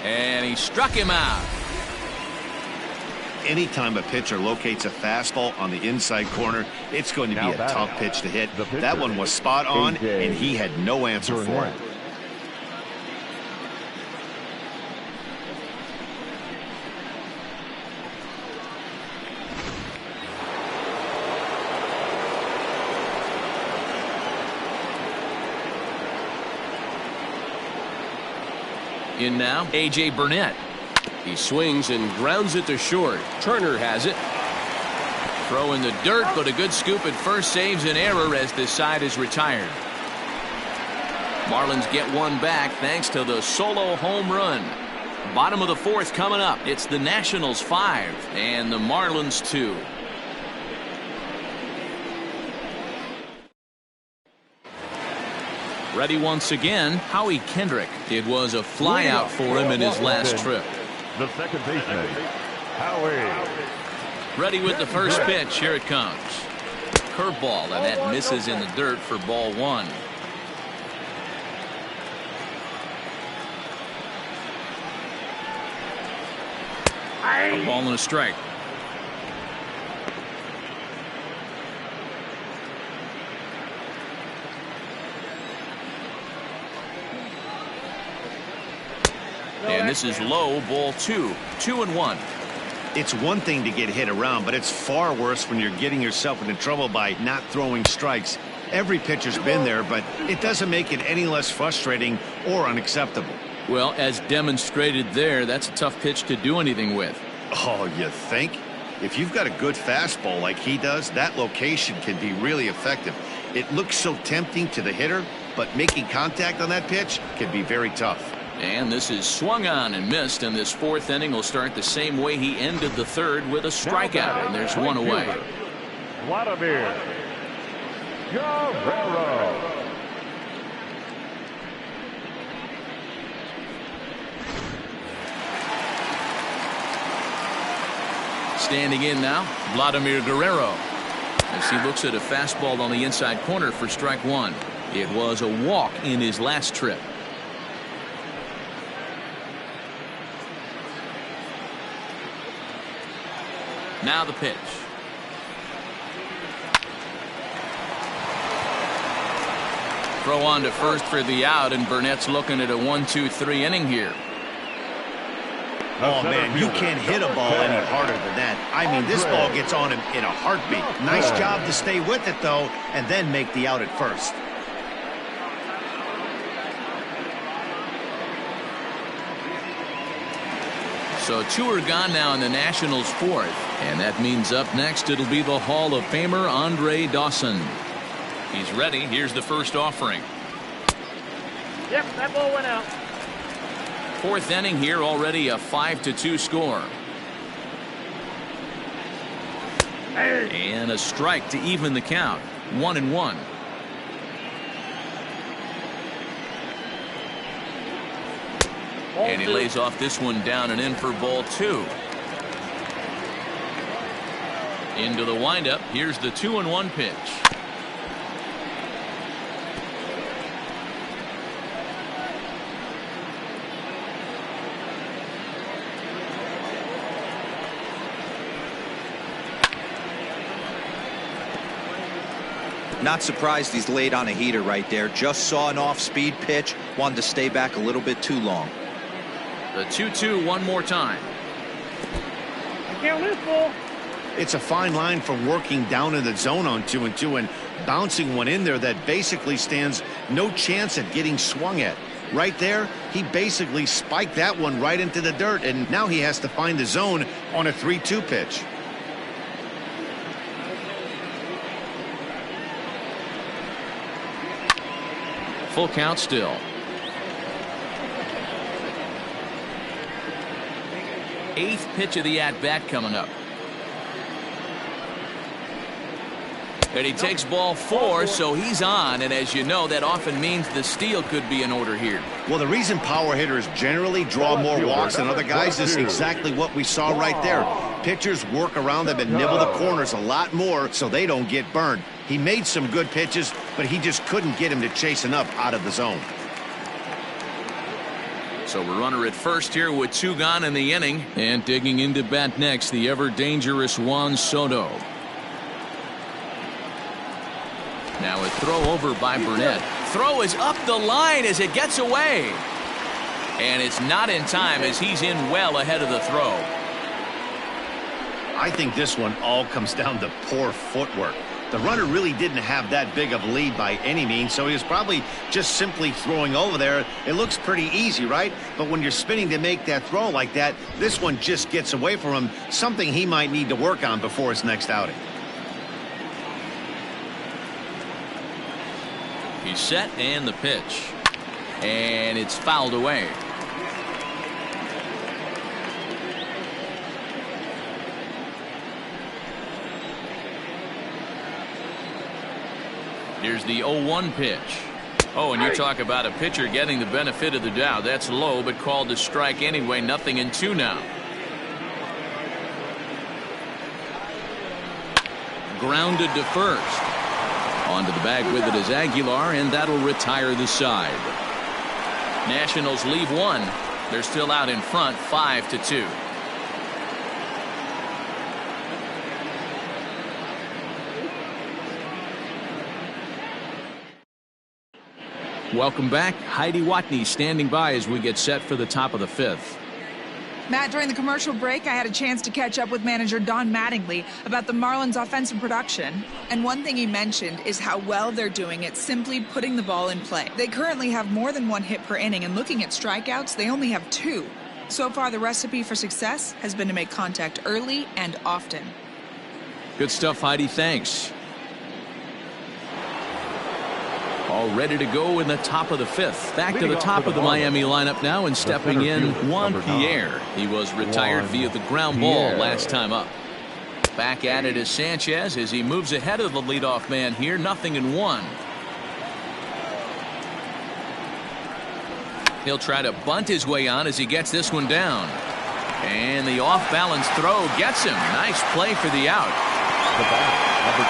And he struck him out. Anytime a pitcher locates a fastball on the inside corner, it's going to be a tough pitch to hit. That one was spot on, and he had no answer for it. In now, A.J. Burnett. He swings and grounds it to short. Turner has it. Throw in the dirt, but a good scoop at first saves an error as this side is retired. Marlins get one back thanks to the solo home run. Bottom of the 4th coming up. It's the Nationals 5 and the Marlins 2. Ready once again, Howie Kendrick. It was a flyout for him in his last trip. The second baseman, Howie. Ready with the first pitch. Here it comes. Curveball, and that misses in the dirt for ball 1. A ball and a strike. And this is low, ball 2. 2-1. It's one thing to get hit around, but it's far worse when you're getting yourself into trouble by not throwing strikes. Every pitcher's been there, but it doesn't make it any less frustrating or unacceptable. Well, as demonstrated there, that's a tough pitch to do anything with. Oh, you think? If you've got a good fastball like he does, that location can be really effective. It looks so tempting to the hitter, but making contact on that pitch can be very tough. And this is swung on and missed, and this fourth inning will start the same way he ended the third with a strikeout, and there's one away. Vladimir Guerrero. Standing in now, Vladimir Guerrero, as he looks at a fastball on the inside corner for strike one. It was a walk in his last trip. Now the pitch. Throw on to first for the out, and Burnett's looking at a 1-2-3 inning here. Oh, man, you can't hit a ball any harder than that. I mean, this ball gets on him in a heartbeat. Nice job to stay with it, though, and then make the out at first. So 2 are gone now in the Nationals' fourth, and that means up next it'll be the Hall of Famer Andre Dawson. He's ready. Here's the first offering. Yep, that ball went out. Fourth inning here, already a 5-2 score. And a strike to even the count. 1-1. And he lays off this one down and in for ball 2. Into the windup. Here's the 2-1 pitch. Not surprised he's laid on a heater right there. Just saw an off-speed pitch. Wanted to stay back a little bit too long. The 2-2 one more time. I can't lose ball. It's a fine line from working down in the zone on 2-2 and bouncing one in there that basically stands no chance at getting swung at. Right there, he basically spiked that one right into the dirt, and now he has to find the zone on a 3-2 pitch. Full count still. 8th pitch of the at-bat coming up. And he takes ball 4, so he's on, and as you know, that often means the steal could be in order here. Well, the reason power hitters generally draw more walks than other guys is exactly what we saw right there. Pitchers work around them and nibble the corners a lot more so they don't get burned. He made some good pitches, but he just couldn't get him to chase enough out of the zone. So we're runner at first here with 2 gone in the inning, and digging into bat next, the ever-dangerous Juan Soto. Now a throw over by Burnett. Throw is up the line as it gets away. And it's not in time as he's in well ahead of the throw. I think this one all comes down to poor footwork. The runner really didn't have that big of a lead by any means, so he was probably just simply throwing over there. It looks pretty easy, right? But when you're spinning to make that throw like that, this one just gets away from him, something he might need to work on before his next outing. He's set, and the pitch. And it's fouled away. Here's the 0-1 pitch. Oh, and you talk about a pitcher getting the benefit of the doubt. That's low, but called a strike anyway. 0-2 now. Grounded to first. Onto the bag with it is Aguilar, and that'll retire the side. Nationals leave 1. They're still out in front, 5-2. Welcome back. Heidi Watney standing by as we get set for the top of the fifth. Matt, during the commercial break, I had a chance to catch up with manager Don Mattingly about the Marlins' offensive production. And one thing he mentioned is how well they're doing at simply putting the ball in play. They currently have more than 1 hit per inning, and looking at strikeouts, they only have 2. So far, the recipe for success has been to make contact early and often. Good stuff, Heidi. Thanks. All ready to go in the top of the fifth. Back to the top of the Miami lineup now, and stepping in, Juan Pierre. He was retired via the ground ball last time up. Back at it is Sanchez as he moves ahead of the leadoff man here. 0-1. He'll try to bunt his way on as he gets this one down. And the off-balance throw gets him. Nice play for the out. The bat, number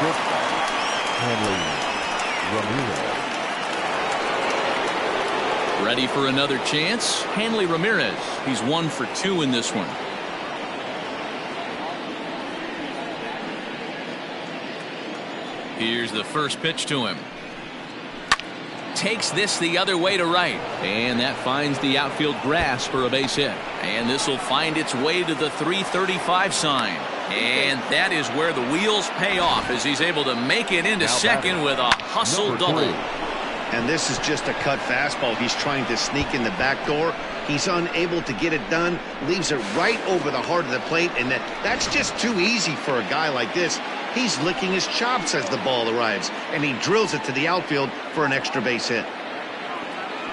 2, Hanley Ramirez. Ready for another chance. Hanley Ramirez. He's 1 for 2 in this one. Here's the first pitch to him. Takes this the other way to right. And that finds the outfield grass for a base hit. And this will find its way to the 335 sign. And that is where the wheels pay off as he's able to make it into second with a hustle double. And this is just a cut fastball. He's trying to sneak in the back door. He's unable to get it done. Leaves it right over the heart of the plate. And that's just too easy for a guy like this. He's licking his chops as the ball arrives. And he drills it to the outfield for an extra base hit.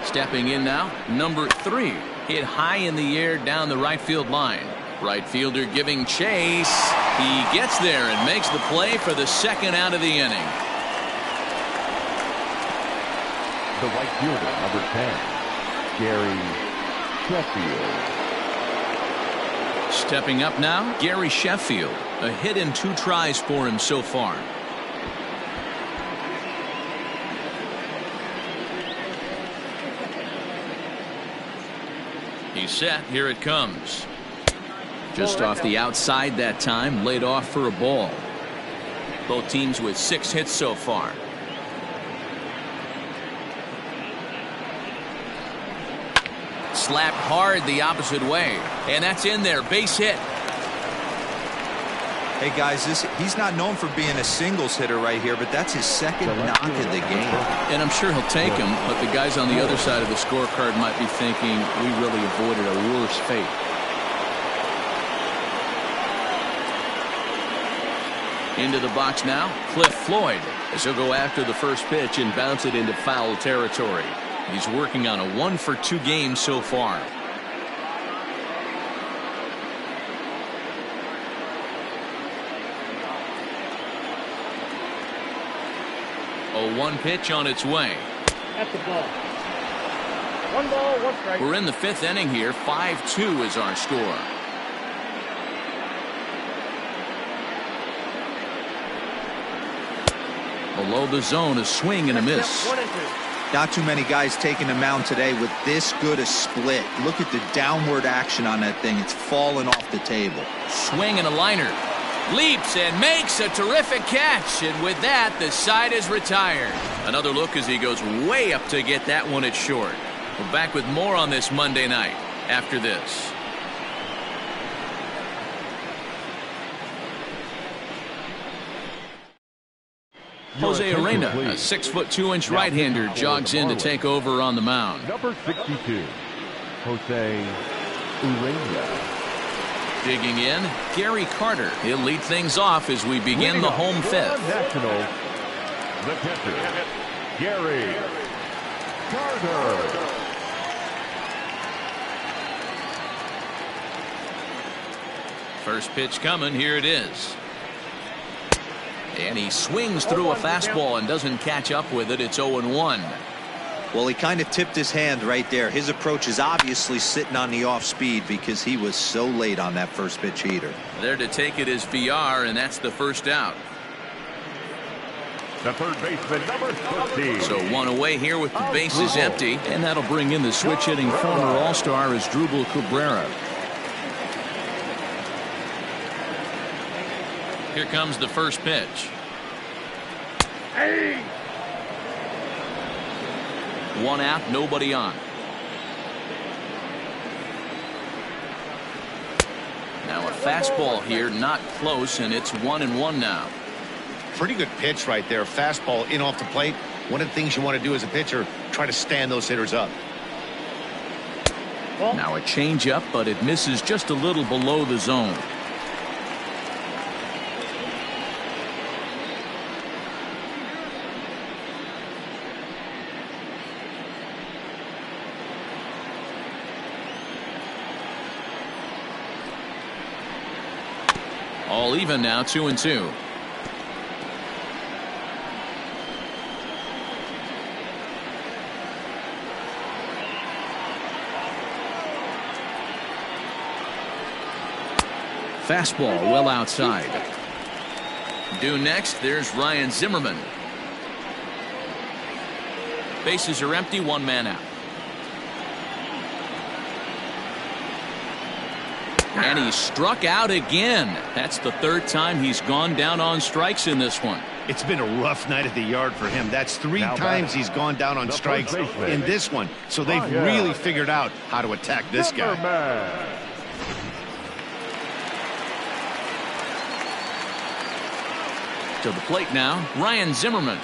Stepping in now, number 3. Hit high in the air down the right field line. Right fielder giving chase. He gets there and makes the play for the second out of the inning. The right fielder, number 10, Gary Sheffield. Stepping up now, Gary Sheffield. A hit and 2 tries for him so far. He's set. Here it comes. Just off the outside that time, laid off for a ball. Both teams with 6 hits so far. Slapped hard the opposite way, and that's in there. Base hit. Hey guys, he's not known for being a singles hitter right here, but that's his second knock of the game. And I'm sure he'll take him, but the guys on the other side of the scorecard might be thinking we really avoided a worse fate. Into the box now, Cliff Floyd, as he'll go after the first pitch and bounce it into foul territory. He's working on a 1 for 2 game so far. A 1 pitch on its way. That's the ball. 1 ball, 1 strike. We're in the 5th inning here. 5-2 is our score. Below the zone, a swing and a miss. 1 and 2. Not too many guys taking the mound today with this good a split. Look at the downward action on that thing. It's falling off the table. Swing and a liner. Leaps and makes a terrific catch. And with that, the side is retired. Another look as he goes way up to get that one at short. We're back with more on this Monday night after this. Jose Arena, a 6'2" right-hander, jogs in to take over on the mound. Number 62, Jose Urena. Digging in, Gary Carter. He'll lead things off as we begin the home 5th. Nationals, the catcher, Gary Carter. First pitch coming. Here it is. And he swings through a fastball and doesn't catch up with it. It's 0-1. Well, he kind of tipped his hand right there. His approach is obviously sitting on the off speed because he was so late on that first pitch heater. There to take it is VR, and that's the first out. The third baseman, number 50. So 1 away here with the bases empty, and that'll bring in the switch hitting former All-Star Asdrubal Cabrera. Here comes the first pitch. Hey! 1 out, nobody on. Now a fastball here, not close, and it's 1-1 now. Pretty good pitch right there. Fastball in off the plate. One of the things you want to do as a pitcher, try to stand those hitters up. Now a changeup, but it misses just a little below the zone. All even now, 2-2. Fastball well outside. Due next, there's Ryan Zimmerman. Bases are empty, 1 man out. And he struck out again. That's the 3rd time he's gone down on strikes in this one. It's been a rough night at the yard for him. That's 3 times he's gone down on strikes in this one. So they've really figured out how to attack this guy. To the plate now, Ryan Zimmerman.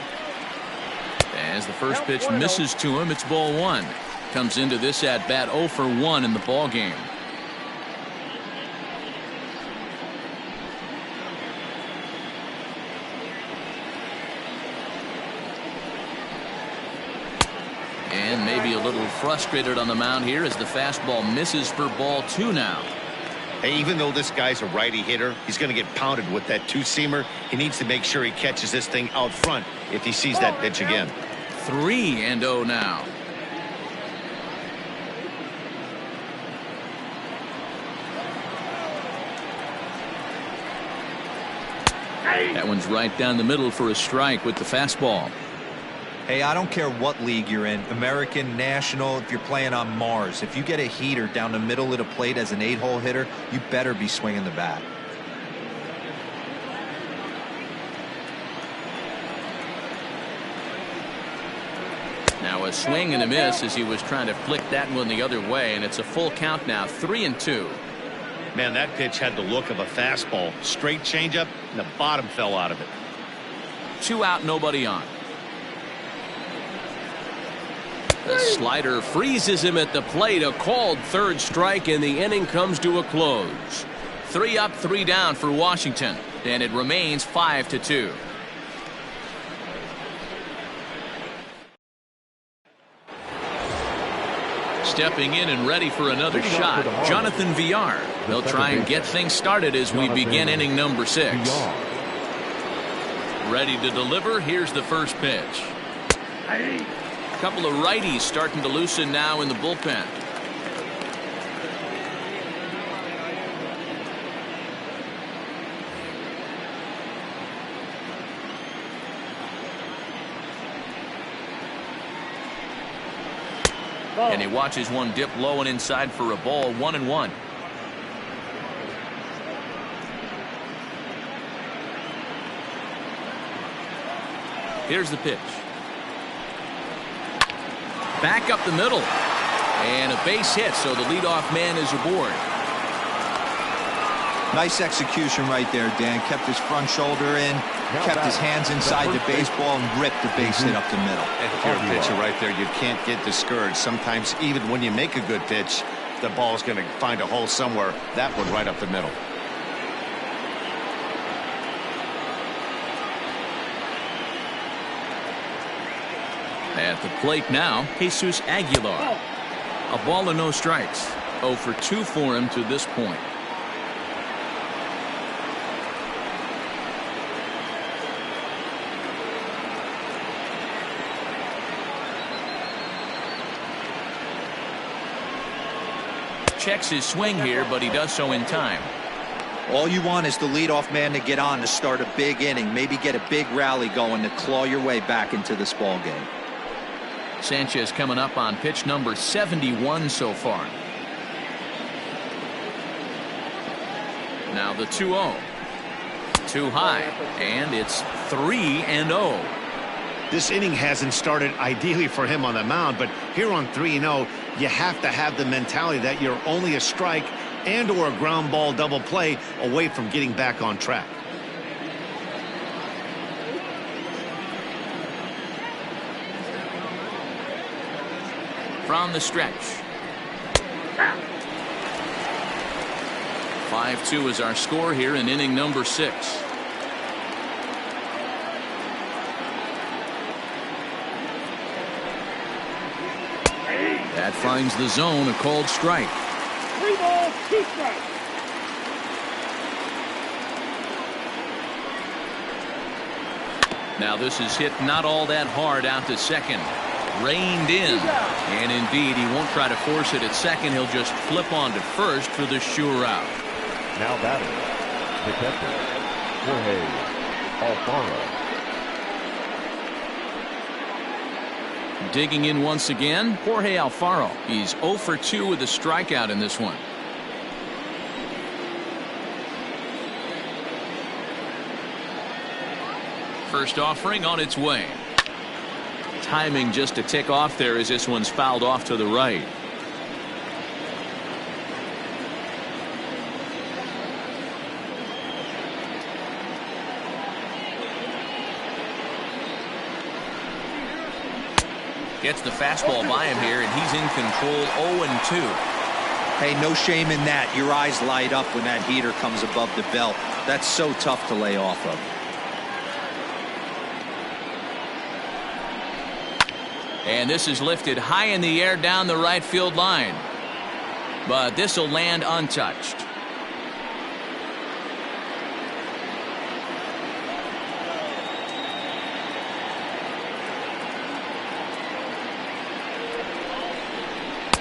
As the first pitch misses to him, it's ball 1. Comes into this at bat 0 for 1 in the ball game. And maybe a little frustrated on the mound here as the fastball misses for ball 2 now. Hey, even though this guy's a righty hitter, he's going to get pounded with that 2-seamer. He needs to make sure he catches this thing out front if he sees that pitch again. 3-0 now. That one's right down the middle for a strike with the fastball. Hey, I don't care what league you're in, American, National, if you're playing on Mars. If you get a heater down the middle of the plate as an 8-hole hitter, you better be swinging the bat. Now a swing and a miss as he was trying to flick that one the other way, and it's a full count now, 3-2. Man, that pitch had the look of a fastball. Straight changeup, and the bottom fell out of it. 2 out, nobody on. The slider freezes him at the plate. A called 3rd strike, and the inning comes to a close. 3 up, 3 down for Washington, and it remains 5-2. Stepping in and ready for another shot, Jonathan Villar. They'll try and get things started as we begin inning number 6. Ready to deliver. Here's the first pitch. A couple of righties starting to loosen now in the bullpen. And he watches one dip low and inside for a ball. 1-1. Here's the pitch. Back up the middle. And a base hit, so the leadoff man is aboard. Nice execution right there, Dan. Kept his front shoulder in, kept his hands inside the baseball, and ripped the base hit up the middle. And if you're a pitcher right there, you can't get discouraged. Sometimes even when you make a good pitch, the ball's going to find a hole somewhere. That one right up the middle. At the plate now, Jesus Aguilar. A ball and no strikes. 0 for 2 for him to this point. Checks his swing here, but he does so in time. All you want is the leadoff man to get on to start a big inning, maybe get a big rally going to claw your way back into this ball game. Sanchez coming up on pitch number 71 so far. Now the 2-0. Too high, and it's 3-0. This inning hasn't started ideally for him on the mound, but here on 3-0, you have to have the mentality that you're only a strike and or a ground ball double play away from getting back on track. From the stretch. 5-2 is our score here in inning number 6. That finds the zone, a called strike. 3 balls, 2 strikes. Now this is hit not all that hard out to second. Reined in. And indeed, he won't try to force it at second. He'll just flip on to first for the sure out. Now batting, the catcher, Jorge Alfaro. Digging in once again, Jorge Alfaro. He's 0 for 2 with a strikeout in this one. First offering on its way. Timing just a tick off there as this one's fouled off to the right. Gets the fastball by him here, and he's in control. 0-2. Hey, no shame in that. Your eyes light up when that heater comes above the belt. That's so tough to lay off of. And this is lifted high in the air down the right field line. But this will land untouched.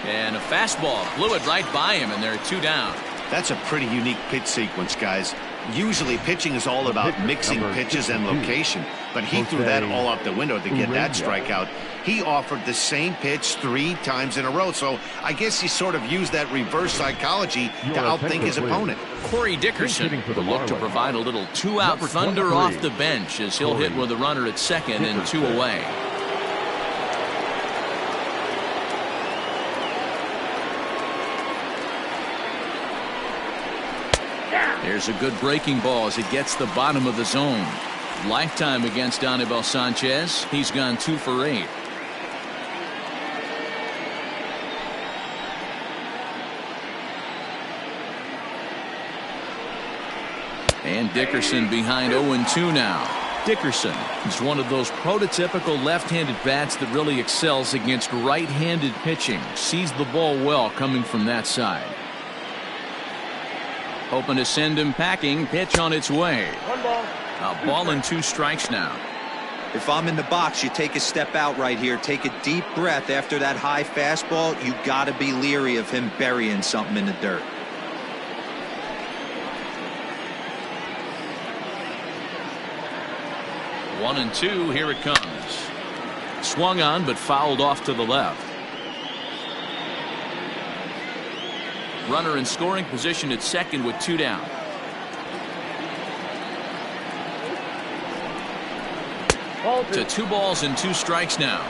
And a fastball blew it right by him, and they're 2 down. That's a pretty unique pitch sequence, guys. Usually pitching is all about mixing pitches and location, but he threw that all out the window to get that strikeout. He offered the same pitch 3 times in a row, so I guess he sort of used that reverse psychology to outthink his opponent. Corey Dickerson will look to provide a little 2-out thunder off the bench as he'll hit with a runner at second and 2 away. There's a good breaking ball as it gets the bottom of the zone. Lifetime against Anibal Sanchez. He's gone 2 for 8. And Dickerson behind 0-2 now. Dickerson is one of those prototypical left-handed bats that really excels against right-handed pitching. Sees the ball well coming from that side. Hoping to send him packing. Pitch on its way. 1 ball. A ball and 2 strikes now. If I'm in the box, you take a step out right here. Take a deep breath after that high fastball. You got to be leery of him burying something in the dirt. One and 2. Here it comes. Swung on but fouled off to the left. Runner in scoring position at second with 2 down. To 2 balls and 2 strikes now.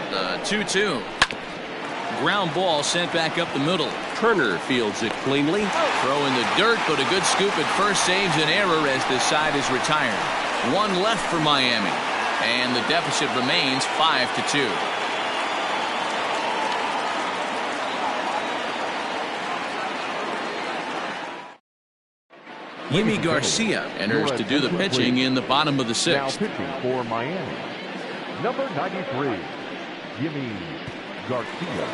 The 2-2. Ground ball sent back up the middle. Turner fields it cleanly. Throw in the dirt, but a good scoop at first saves an error as the side is retired. 1 left for Miami, and the deficit remains 5-2. Yimi Garcia enters to do the pitching in the bottom of the 6th. Now pitching for Miami, number 93, Yimi Garcia.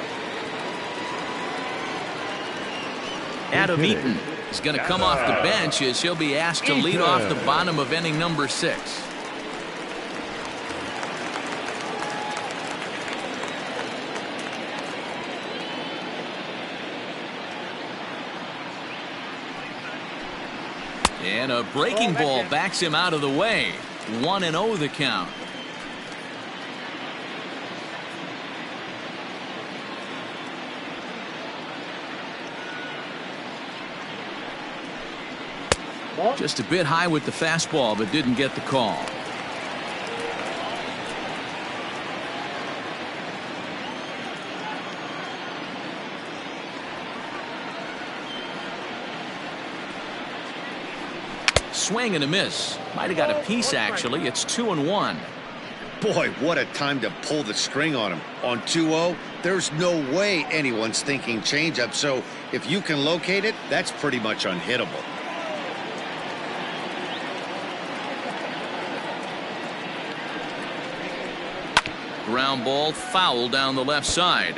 Adam Eaton is going to come off the bench as he'll be asked to lead off the bottom of inning number 6. And a breaking ball backs him out of the way. 1-0 the count. Just a bit high with the fastball, but didn't get the call. Swing and a miss. Might have got a piece, actually. It's 2-1. Boy, what a time to pull the string on him. On 2-0, there's no way anyone's thinking changeup. So if you can locate it, that's pretty much unhittable. Ground ball, foul down the left side.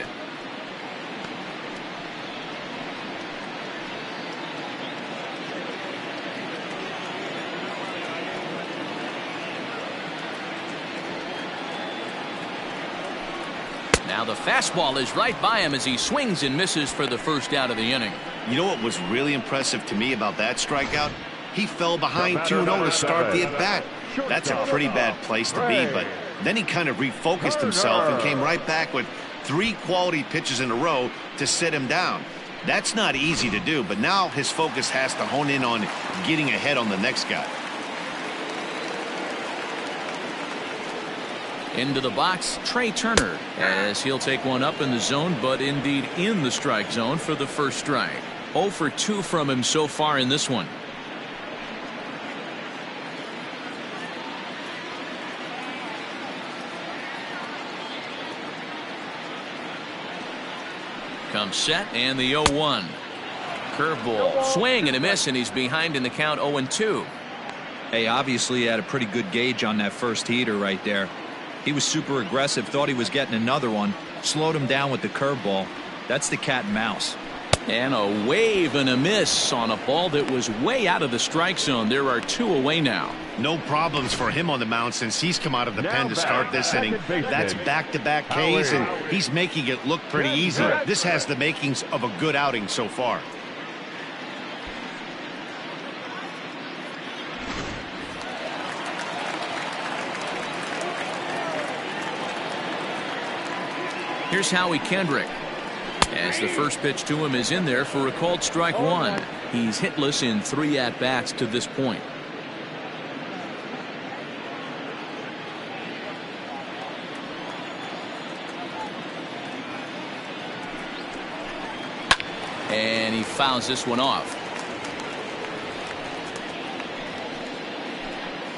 Now the fastball is right by him as he swings and misses for the first out of the inning. You know what was really impressive to me about that strikeout? He fell behind 2-0 to start the at-bat. That's a pretty bad place to be, but then he kind of refocused himself and came right back with 3 quality pitches in a row to sit him down. That's not easy to do, but now his focus has to hone in on getting ahead on the next guy. Into the box, Trey Turner, as he'll take one up in the zone, but indeed in the strike zone for the first strike. 0 for 2 from him so far in this one. Comes set and the 0-1. Curveball, swing and a miss, and he's behind in the count 0-2. Hey, obviously he had a pretty good gauge on that first heater right there. He was super aggressive, thought he was getting another one, slowed him down with the curveball. That's the cat and mouse. And a wave and a miss on a ball that was way out of the strike zone. There are 2 away now. No problems for him on the mound since he's come out of the pen to start this inning. That's back-to-back Ks, and he's making it look pretty easy. This has the makings of a good outing so far. Here's Howie Kendrick. As the first pitch to him is in there for a called strike 1. He's hitless in 3 at-bats to this point. And he fouls this one off.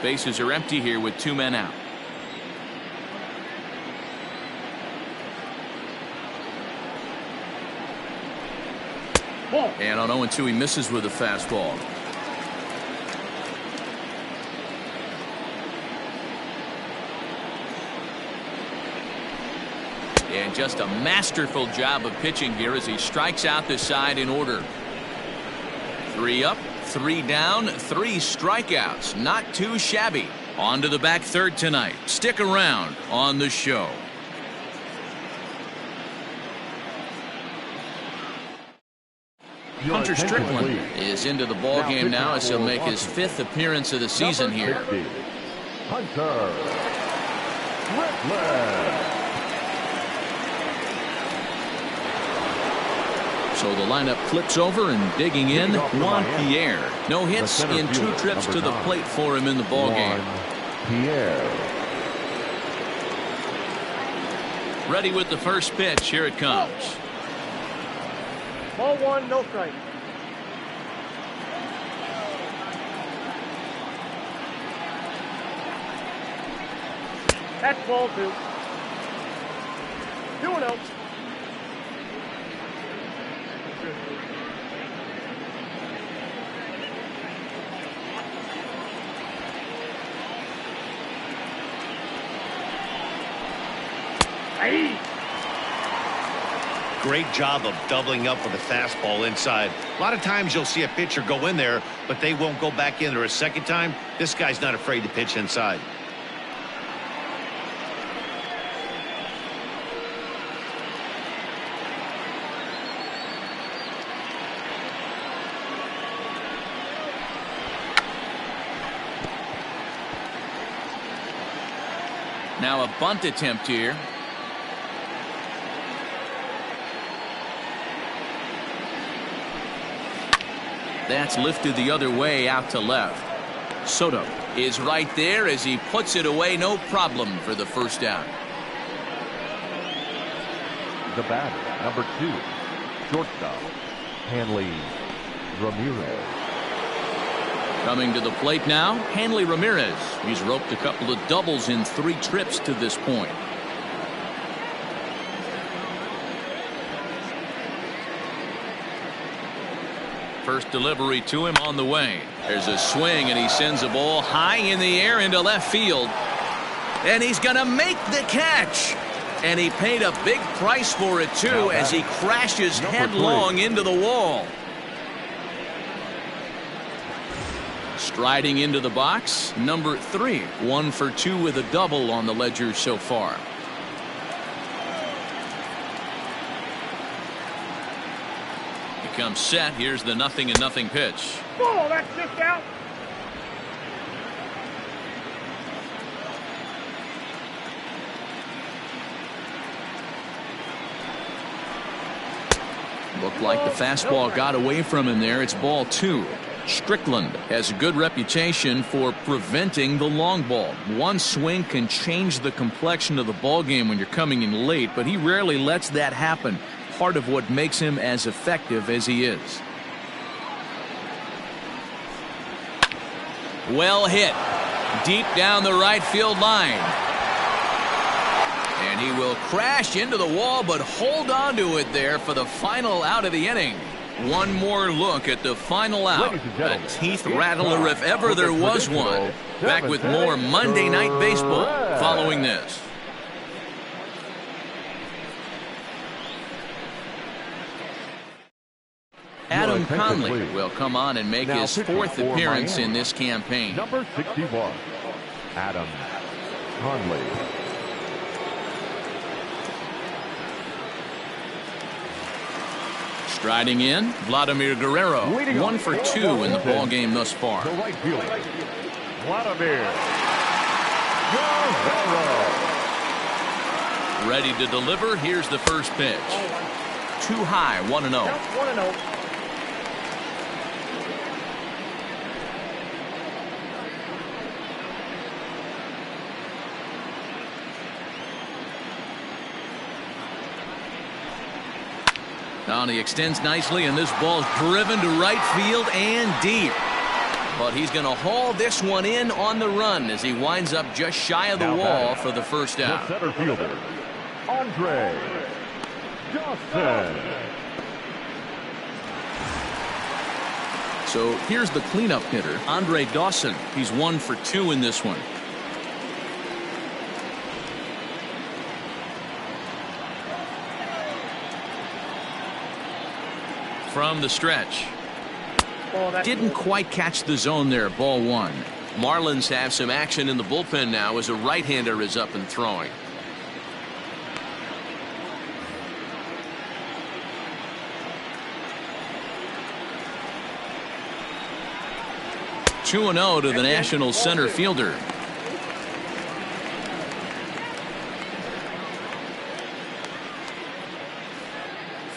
Bases are empty here with 2 men out. And on 0-2 he misses with a fastball. And just a masterful job of pitching here as he strikes out the side in order. 3 up, 3 down, 3 strikeouts. Not too shabby. On to the back third tonight. Stick around on the show. Hunter Strickland is into the ball game now as he'll make his 5th appearance of the season here. Hunter Strickland. So the lineup flips over, and digging in, Juan Pierre. No hits in 2 trips to the plate for him in the ball game. Pierre. Ready with the first pitch. Here it comes. Ball 1, no strike. That's ball 2. 2-0. Great job of doubling up with a fastball inside. A lot of times you'll see a pitcher go in there, but they won't go back in there a second time. This guy's not afraid to pitch inside. Now a bunt attempt here. That's lifted the other way out to left. Soto is right there as he puts it away, no problem for the first out. The batter, number 2, shortstop, Hanley Ramirez. Coming to the plate now, Hanley Ramirez. He's roped a couple of doubles in 3 trips to this point. First delivery to him on the way. There's a swing, and he sends a ball high in the air into left field. And he's going to make the catch. And he paid a big price for it, too, as he crashes headlong into the wall. Striding into the box, number 3. 1 for 2 with a double on the ledger so far. Becomes set. Here's the 0-0 pitch. Oh, that's just out. Looked like the fastball got away from him there. It's ball 2. Strickland has a good reputation for preventing the long ball. One swing can change the complexion of the ball game when you're coming in late, but he rarely lets that happen. Part of what makes him as effective as he is. Well hit. Deep down the right field line. And he will crash into the wall, but hold on to it there for the final out of the inning. One more look at the final out. A teeth rattler if ever there was one. Back with more Monday Night Baseball following this. Adam Conley will come on and make his 4th appearance in this campaign. Number 61, Adam Conley. Striding in, Vladimir Guerrero. 1 for 2 in the ball game thus far. The right fielder, Vladimir Guerrero. Ready to deliver. Here's the first pitch. Too high, 1-0. 1-0. Now he extends nicely, and this ball's driven to right field and deep. But he's going to haul this one in on the run as he winds up just shy of the wall for the first out. The center fielder, Andre Johnson. So here's the cleanup hitter, Andre Dawson. He's 1 for 2 in this one. From the stretch. Didn't quite catch the zone there. Ball 1. Marlins have some action in the bullpen now as a right-hander is up and throwing. Two 2-0 to the National center fielder.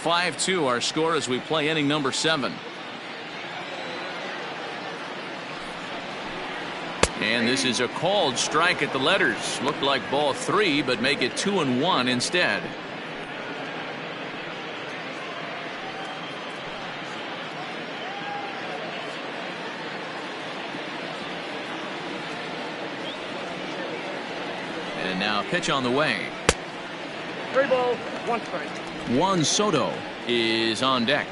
(5-2) our score as we play inning number 7. And this is a called strike at the letters. Looked like ball 3, but make it 2-1 instead. And now pitch on the way. 3 balls, 1 strike. Juan Soto is on deck.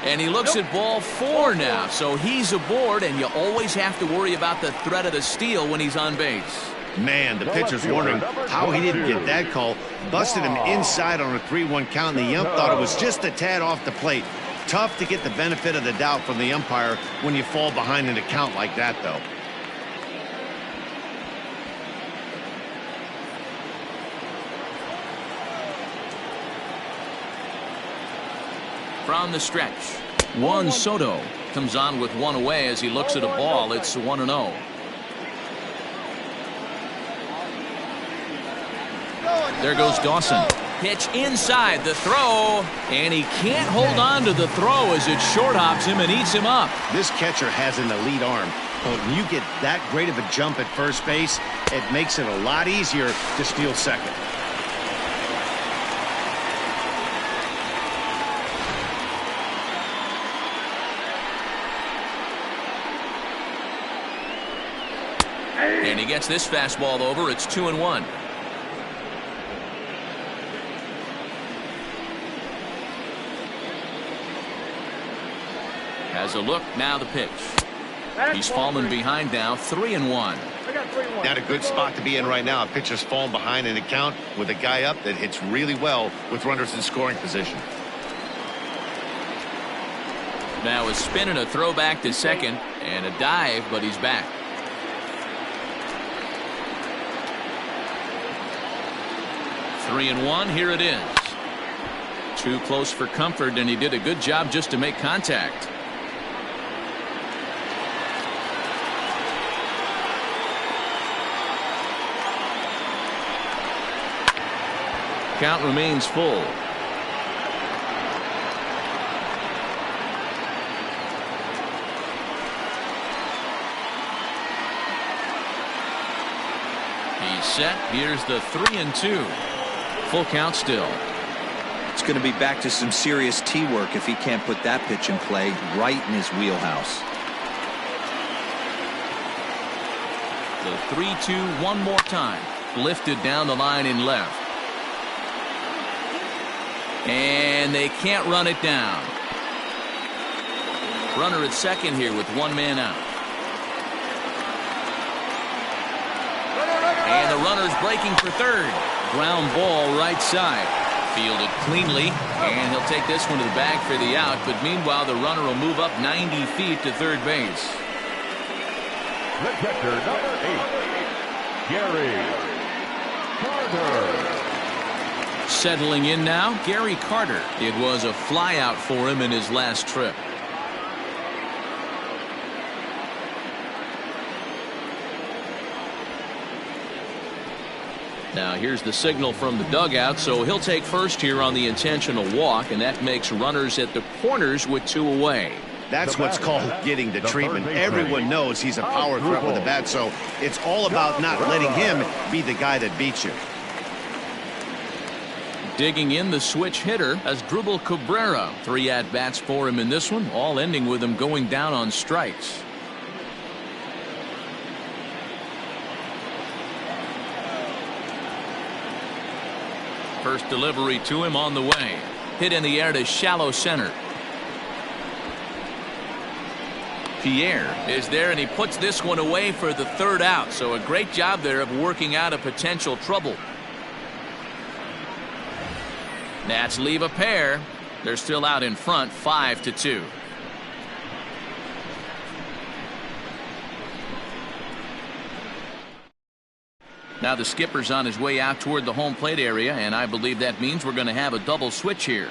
And he looks at ball 4 now, so he's aboard, and you always have to worry about the threat of the steal when he's on base. Man, the pitcher's wondering how he didn't get that call. Busted him inside on a 3-1 count, and the ump thought it was just a tad off the plate. Tough to get the benefit of the doubt from the umpire when you fall behind in a count like that, though. From the stretch, Juan Soto comes on with 1 away as he looks at a ball. It's 1-0. There goes Dawson. Pitch inside the throw, and he can't hold on to the throw as it short hops him and eats him up. This catcher has an elite arm. But when you get that great of a jump at first base, it makes it a lot easier to steal second. And he gets this fastball over. It's 2-1. Has a look. Now the pitch. He's fallen behind now. 3-1. Not a good spot to be in right now. A pitcher's fallen behind in the count with a guy up that hits really well with runners in scoring position. Now a spin and a throw back to second and a dive, but he's back. Three and one. Here it is. Too close for comfort, and he did a good job just to make contact. Count remains full. He's set. Here's the 3-2. Full count still. It's going to be back to some serious tee work if he can't put that pitch in play right in his wheelhouse. The 3-2 one more time. Lifted down the line in left. And they can't run it down. Runner at second here with one man out. And the runner's breaking for third. Ground ball right side. Fielded cleanly, and he'll take this one to the bag for the out. But meanwhile, the runner will move up 90 feet to third base. The catcher, number 8, Gary Carter. Settling in now, Gary Carter. It was a flyout for him in his last trip. Now here's the signal from the dugout, so he'll take first here on the intentional walk, and that makes runners at the corners with 2 away. That's what's called getting the treatment. Everyone knows he's a power threat with a bat, so it's all about not letting him be the guy that beats you. Digging in the switch hitter as Drupal Cabrera. 3 at-bats for him in this one, all ending with him going down on strikes. First delivery to him on the way. Hit in the air to shallow center. Pierre is there, and he puts this one away for the third out. So a great job there of working out a potential trouble. Nats leave a pair. They're still out in front, 5-2. Now the skipper's on his way out toward the home plate area, and I believe that means we're going to have a double switch here.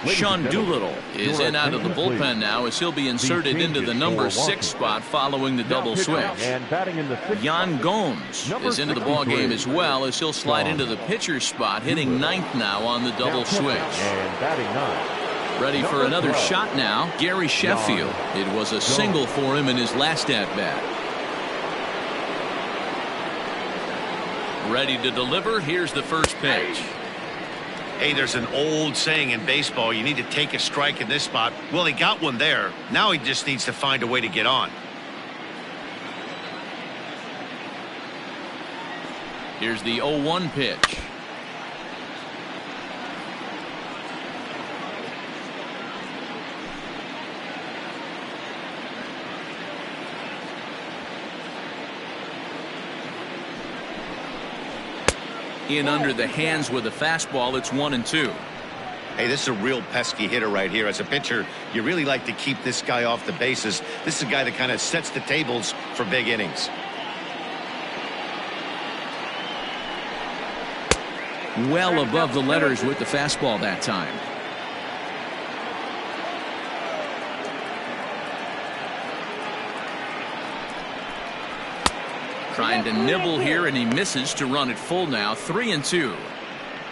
Sean Doolittle is in out of the bullpen now as he'll be inserted into the number 6 spot following the double switch. Yan Gomes is into the ball game as well as he'll slide into the pitcher's spot, hitting 9th now on the double switch. Ready for another shot now, Gary Sheffield. It was a single for him in his last at-bat. Ready to deliver. Here's the first pitch. Hey, there's an old saying in baseball, you need to take a strike in this spot. Well, he got one there. Now he just needs to find a way to get on. Here's the 0-1 pitch. In under the hands with a fastball. It's 1-2. Hey, this is a real pesky hitter right here. As a pitcher, you really like to keep this guy off the bases. This is a guy that kind of sets the tables for big innings. Well above the letters with the fastball that time. Trying to nibble here, and he misses to run it full now. 3-2.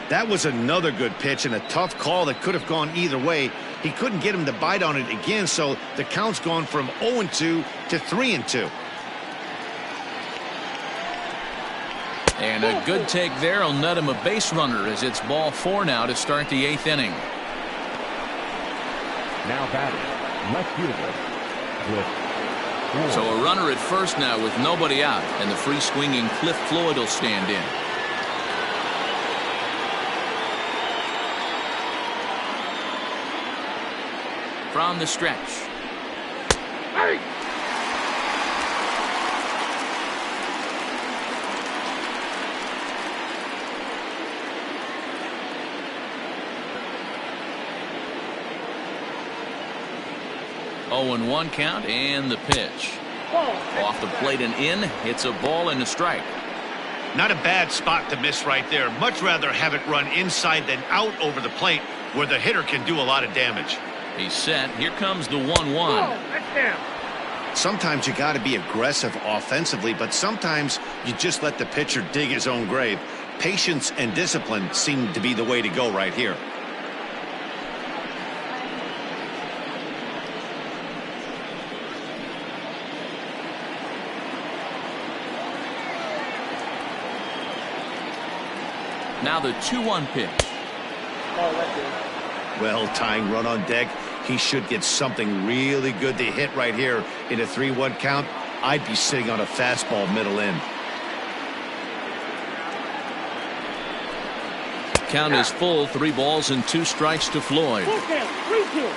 That was another good pitch and a tough call that could have gone either way. He couldn't get him to bite on it again, so the count's gone from 0-2 to 3-2. And a good take there will net him a base runner as it's ball 4 now to start the 8th inning. Now batting, left fielder, Cliff Floyd. So a runner at first now with nobody out, and the free swinging Cliff Floyd will stand in. From the stretch. Hey! Oh, 0-1 count, and the pitch. Off the plate and in. Hits a ball and a strike. Not a bad spot to miss right there. Much rather have it run inside than out over the plate where the hitter can do a lot of damage. He's set. Here comes the 1-1. That's down. Sometimes you got to be aggressive offensively, but sometimes you just let the pitcher dig his own grave. Patience and discipline seem to be the way to go right here. Now the 2-1 pitch. Well, tying run on deck. He should get something really good to hit right here in a 3-1 count. I'd be sitting on a fastball middle in. Count is full. 3 balls and 2 strikes to Floyd. 3-2.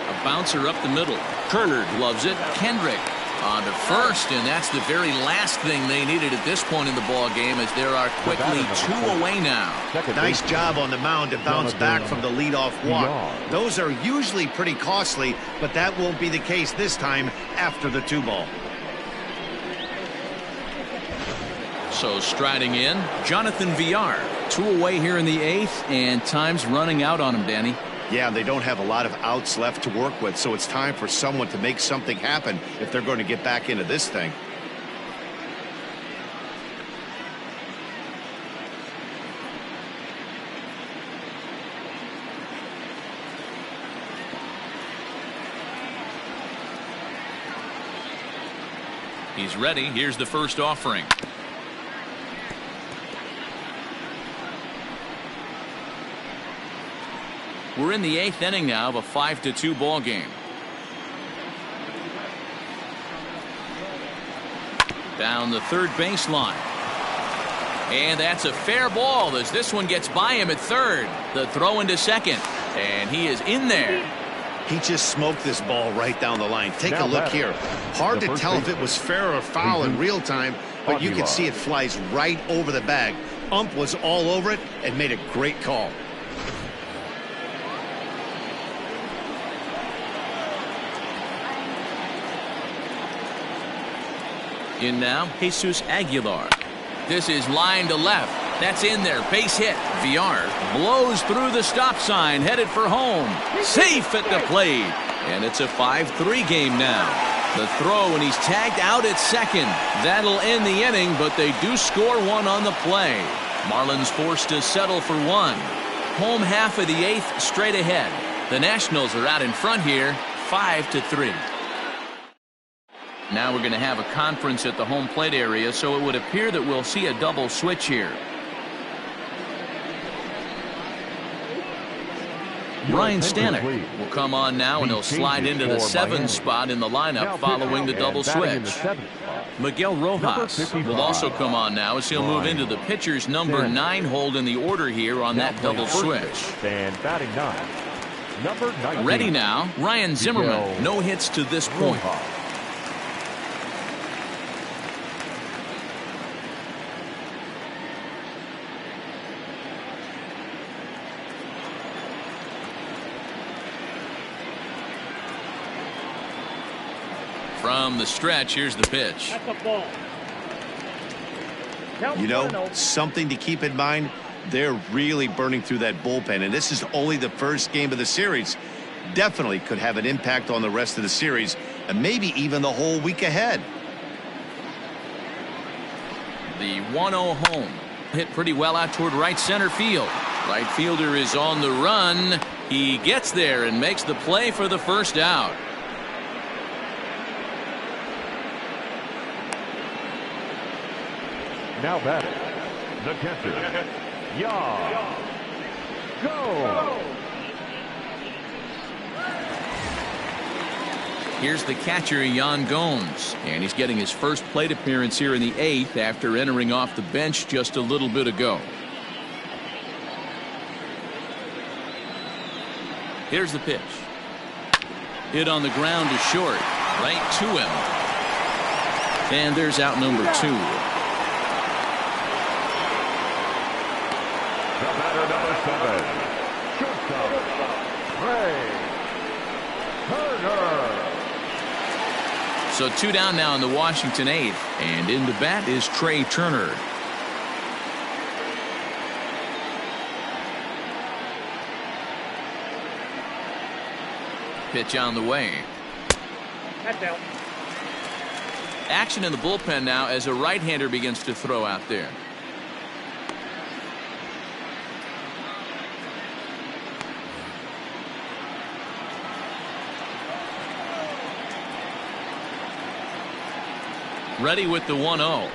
A bouncer up the middle. Kerner loves it. Kendrick on to first, and that's the very last thing they needed at this point in the ball game, as there are quickly 2 away now. Nice job on the mound to bounce back from the leadoff walk. Those are usually pretty costly, but that won't be the case this time after the 2-ball. So striding in, Jonathan Villar. 2 away here in the 8th, and time's running out on him, Danny. Yeah, they don't have a lot of outs left to work with, so it's time for someone to make something happen if they're going to get back into this thing. He's ready. Here's the first offering. We're in the 8th inning now of a 5-2 ball game. Down the third baseline. And that's a fair ball as this one gets by him at third. The throw into second. And he is in there. He just smoked this ball right down the line. Take a look here. Hard to tell if it was fair or foul in real time, but you can see it flies right over the bag. Ump was all over it and made a great call. In now, Jesus Aguilar. This is line to left. That's in there. Base hit. Villar blows through the stop sign, headed for home. Safe at the plate. And it's a 5-3 game now. The throw, and he's tagged out at second. That'll end the inning, but they do score 1 on the play. Marlins forced to settle for 1. Home half of the 8th straight ahead. The Nationals are out in front here, 5-3. Now we're going to have a conference at the home plate area, so it would appear that we'll see a double switch here. Ryan Stanek will come on now, and he'll slide into the 7 spot in the lineup following the double switch. Miguel Rojas will also come on now as he'll move into the pitcher's number 9 hold in the order here on that double switch. And batting 9, number 19. Ready now, Ryan Zimmerman. No hits to this point. From the stretch, here's the pitch. That's a ball. You know, something to keep in mind, they're really burning through that bullpen, and this is only the first game of the series. definitely could have an impact on the rest of the series and maybe even the whole week ahead. The 1-0 home. Hit pretty well out toward right center field. Right fielder is on the run. He gets there and makes the play for the first out. Now batting, the catcher, Go! Here's the catcher, Yan Gomes, and he's getting his first plate appearance here in the 8th after entering off the bench just a little bit ago. Here's the pitch. Hit on the ground to short, right to him. And there's out number 2. The batter, number 7, shortstop, Trey Turner. So 2 down now in the Washington 8th, and in the bat is Trey Turner. Pitch on the way. That's out. Action in the bullpen now as a right-hander begins to throw out there. Ready with the 1-0.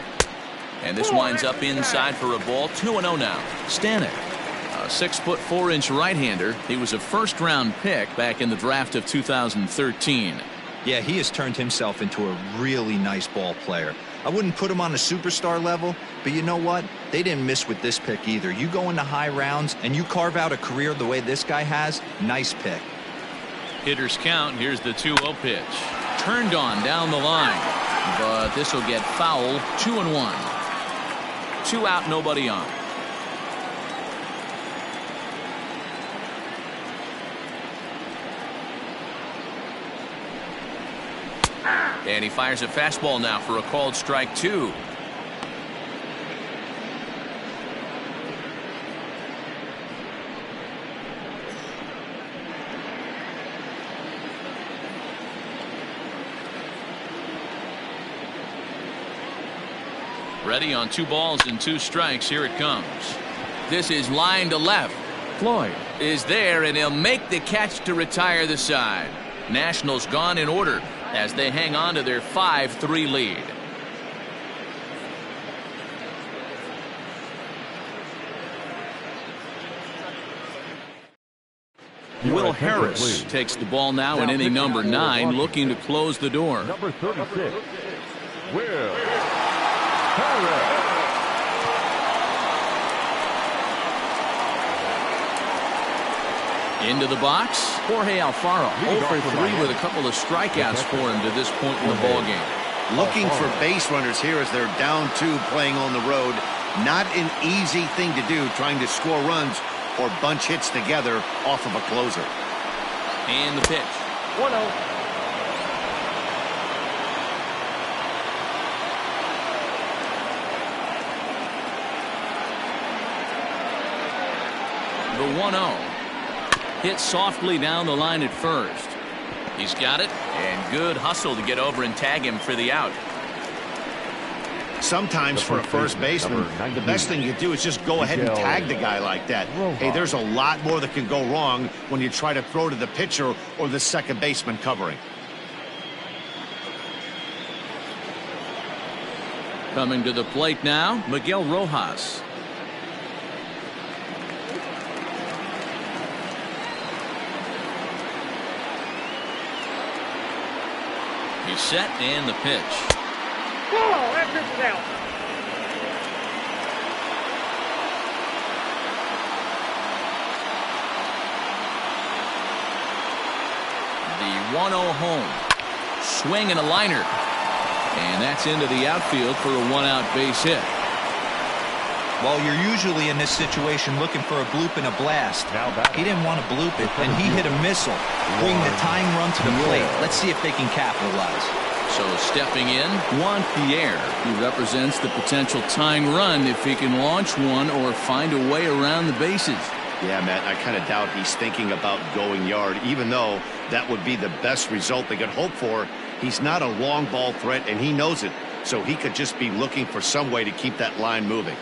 And this winds up inside for a ball. 2-0 now. Stanek, a 6'4" right-hander. He was a first-round pick back in the draft of 2013. Yeah, he has turned himself into a really nice ball player. I wouldn't put him on a superstar level, but you know what? They didn't miss with this pick either. You go into high rounds and you carve out a career the way this guy has, nice pick. Hitters count. Here's the 2-0 pitch. Turned on down the line, but this will get foul. 2-1. 2 out, nobody on. And he fires a fastball now for a called strike 2. Ready on 2 balls and 2 strikes. Here it comes. This is line to left. Floyd is there, and he'll make the catch to retire the side. Nationals gone in order as they hang on to their 5-3 lead. Will Harris takes the ball now in inning number 9, looking to close the door. Number 36, Will Harris. Into the box, Jorge Alfaro, 0 for 3 with a couple of strikeouts for him to this point in the ballgame. Looking for base runners here as they're down 2 playing on the road. Not an easy thing to do, trying to score runs or bunch hits together off of a closer. And the pitch. 1-0. The 1-0. Hit softly down the line at first. He's got it, and good hustle to get over and tag him for the out. Sometimes for a first baseman, the best thing you do is just go ahead and tag the guy like that. Hey, there's a lot more that can go wrong when you try to throw to the pitcher or the second baseman covering. Coming to the plate now, Miguel Rojas. He's set, and the pitch. Whoa, that pitch is out. The 1-0 home. Swing and a liner. And that's into the outfield for a 1-out base hit. Well, you're usually in this situation looking for a bloop and a blast. He didn't want to bloop it, and he hit a missile, bringing the tying run to the plate. Let's see if they can capitalize. So stepping in, Juan Pierre, who represents the potential tying run if he can launch one or find a way around the bases. Yeah, Matt, I kind of doubt he's thinking about going yard, even though that would be the best result they could hope for. He's not a long ball threat, and he knows it, so he could just be looking for some way to keep that line moving.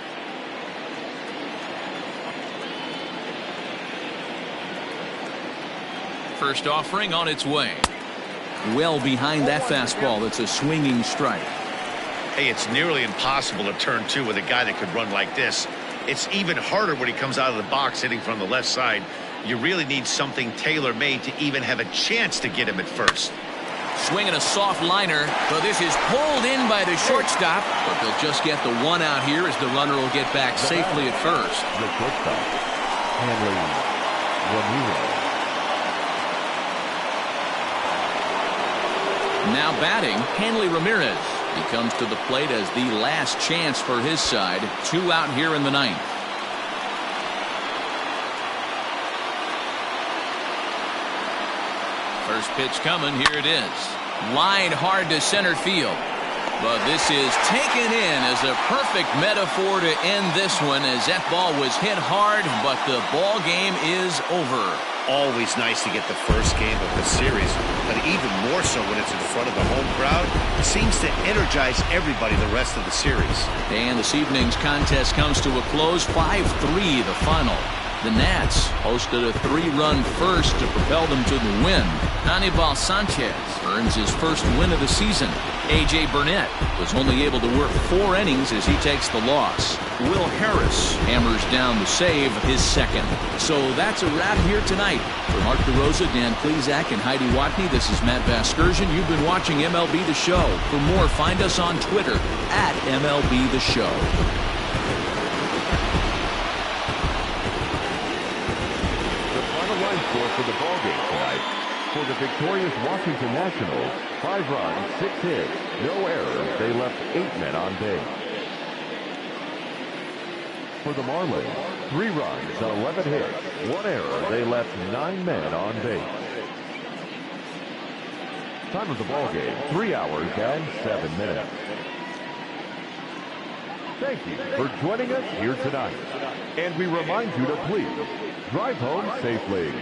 First offering on its way. Well behind that fastball. That's a swinging strike. Hey, it's nearly impossible to turn two with a guy that could run like this. It's even harder when he comes out of the box hitting from the left side. You really need something tailor-made to even have a chance to get him at first. Swinging a soft liner, but this is pulled in by the shortstop. But they'll just get the one out here as the runner will get back safely at first. The shortstop, Hanley Ramirez. Now batting, Hanley Ramirez. He comes to the plate as the last chance for his side. 2 out here in the 9th. First pitch coming. Here it is. Line hard to center field. But this is taken in as a perfect metaphor to end this one, as that ball was hit hard, but the ball game is over. Always nice to get the first game of the series, but even more so when it's in front of the home crowd. It seems to energize everybody the rest of the series. And this evening's contest comes to a close. 5-3 the final. The Nats posted a 3-run first to propel them to the win. Anibal Sanchez earns his first win of the season. A.J. Burnett was only able to work 4 innings as he takes the loss. Will Harris hammers down the save, his second. So that's a wrap here tonight. For Mark DeRosa, Dan Plesac, and Heidi Watney, this is Matt Vasgersian. You've been watching MLB The Show. For more, find us on Twitter at MLB The Show. Line score for the ballgame tonight. For the victorious Washington Nationals, 5 runs, 6 hits, no errors. They left 8 men on base. For the Marlins, 3 runs, 11 hits, 1 error. They left 9 men on base. Time of the ballgame, 3 hours and 7 minutes. Thank you for joining us here tonight. And we remind you to please drive home safely.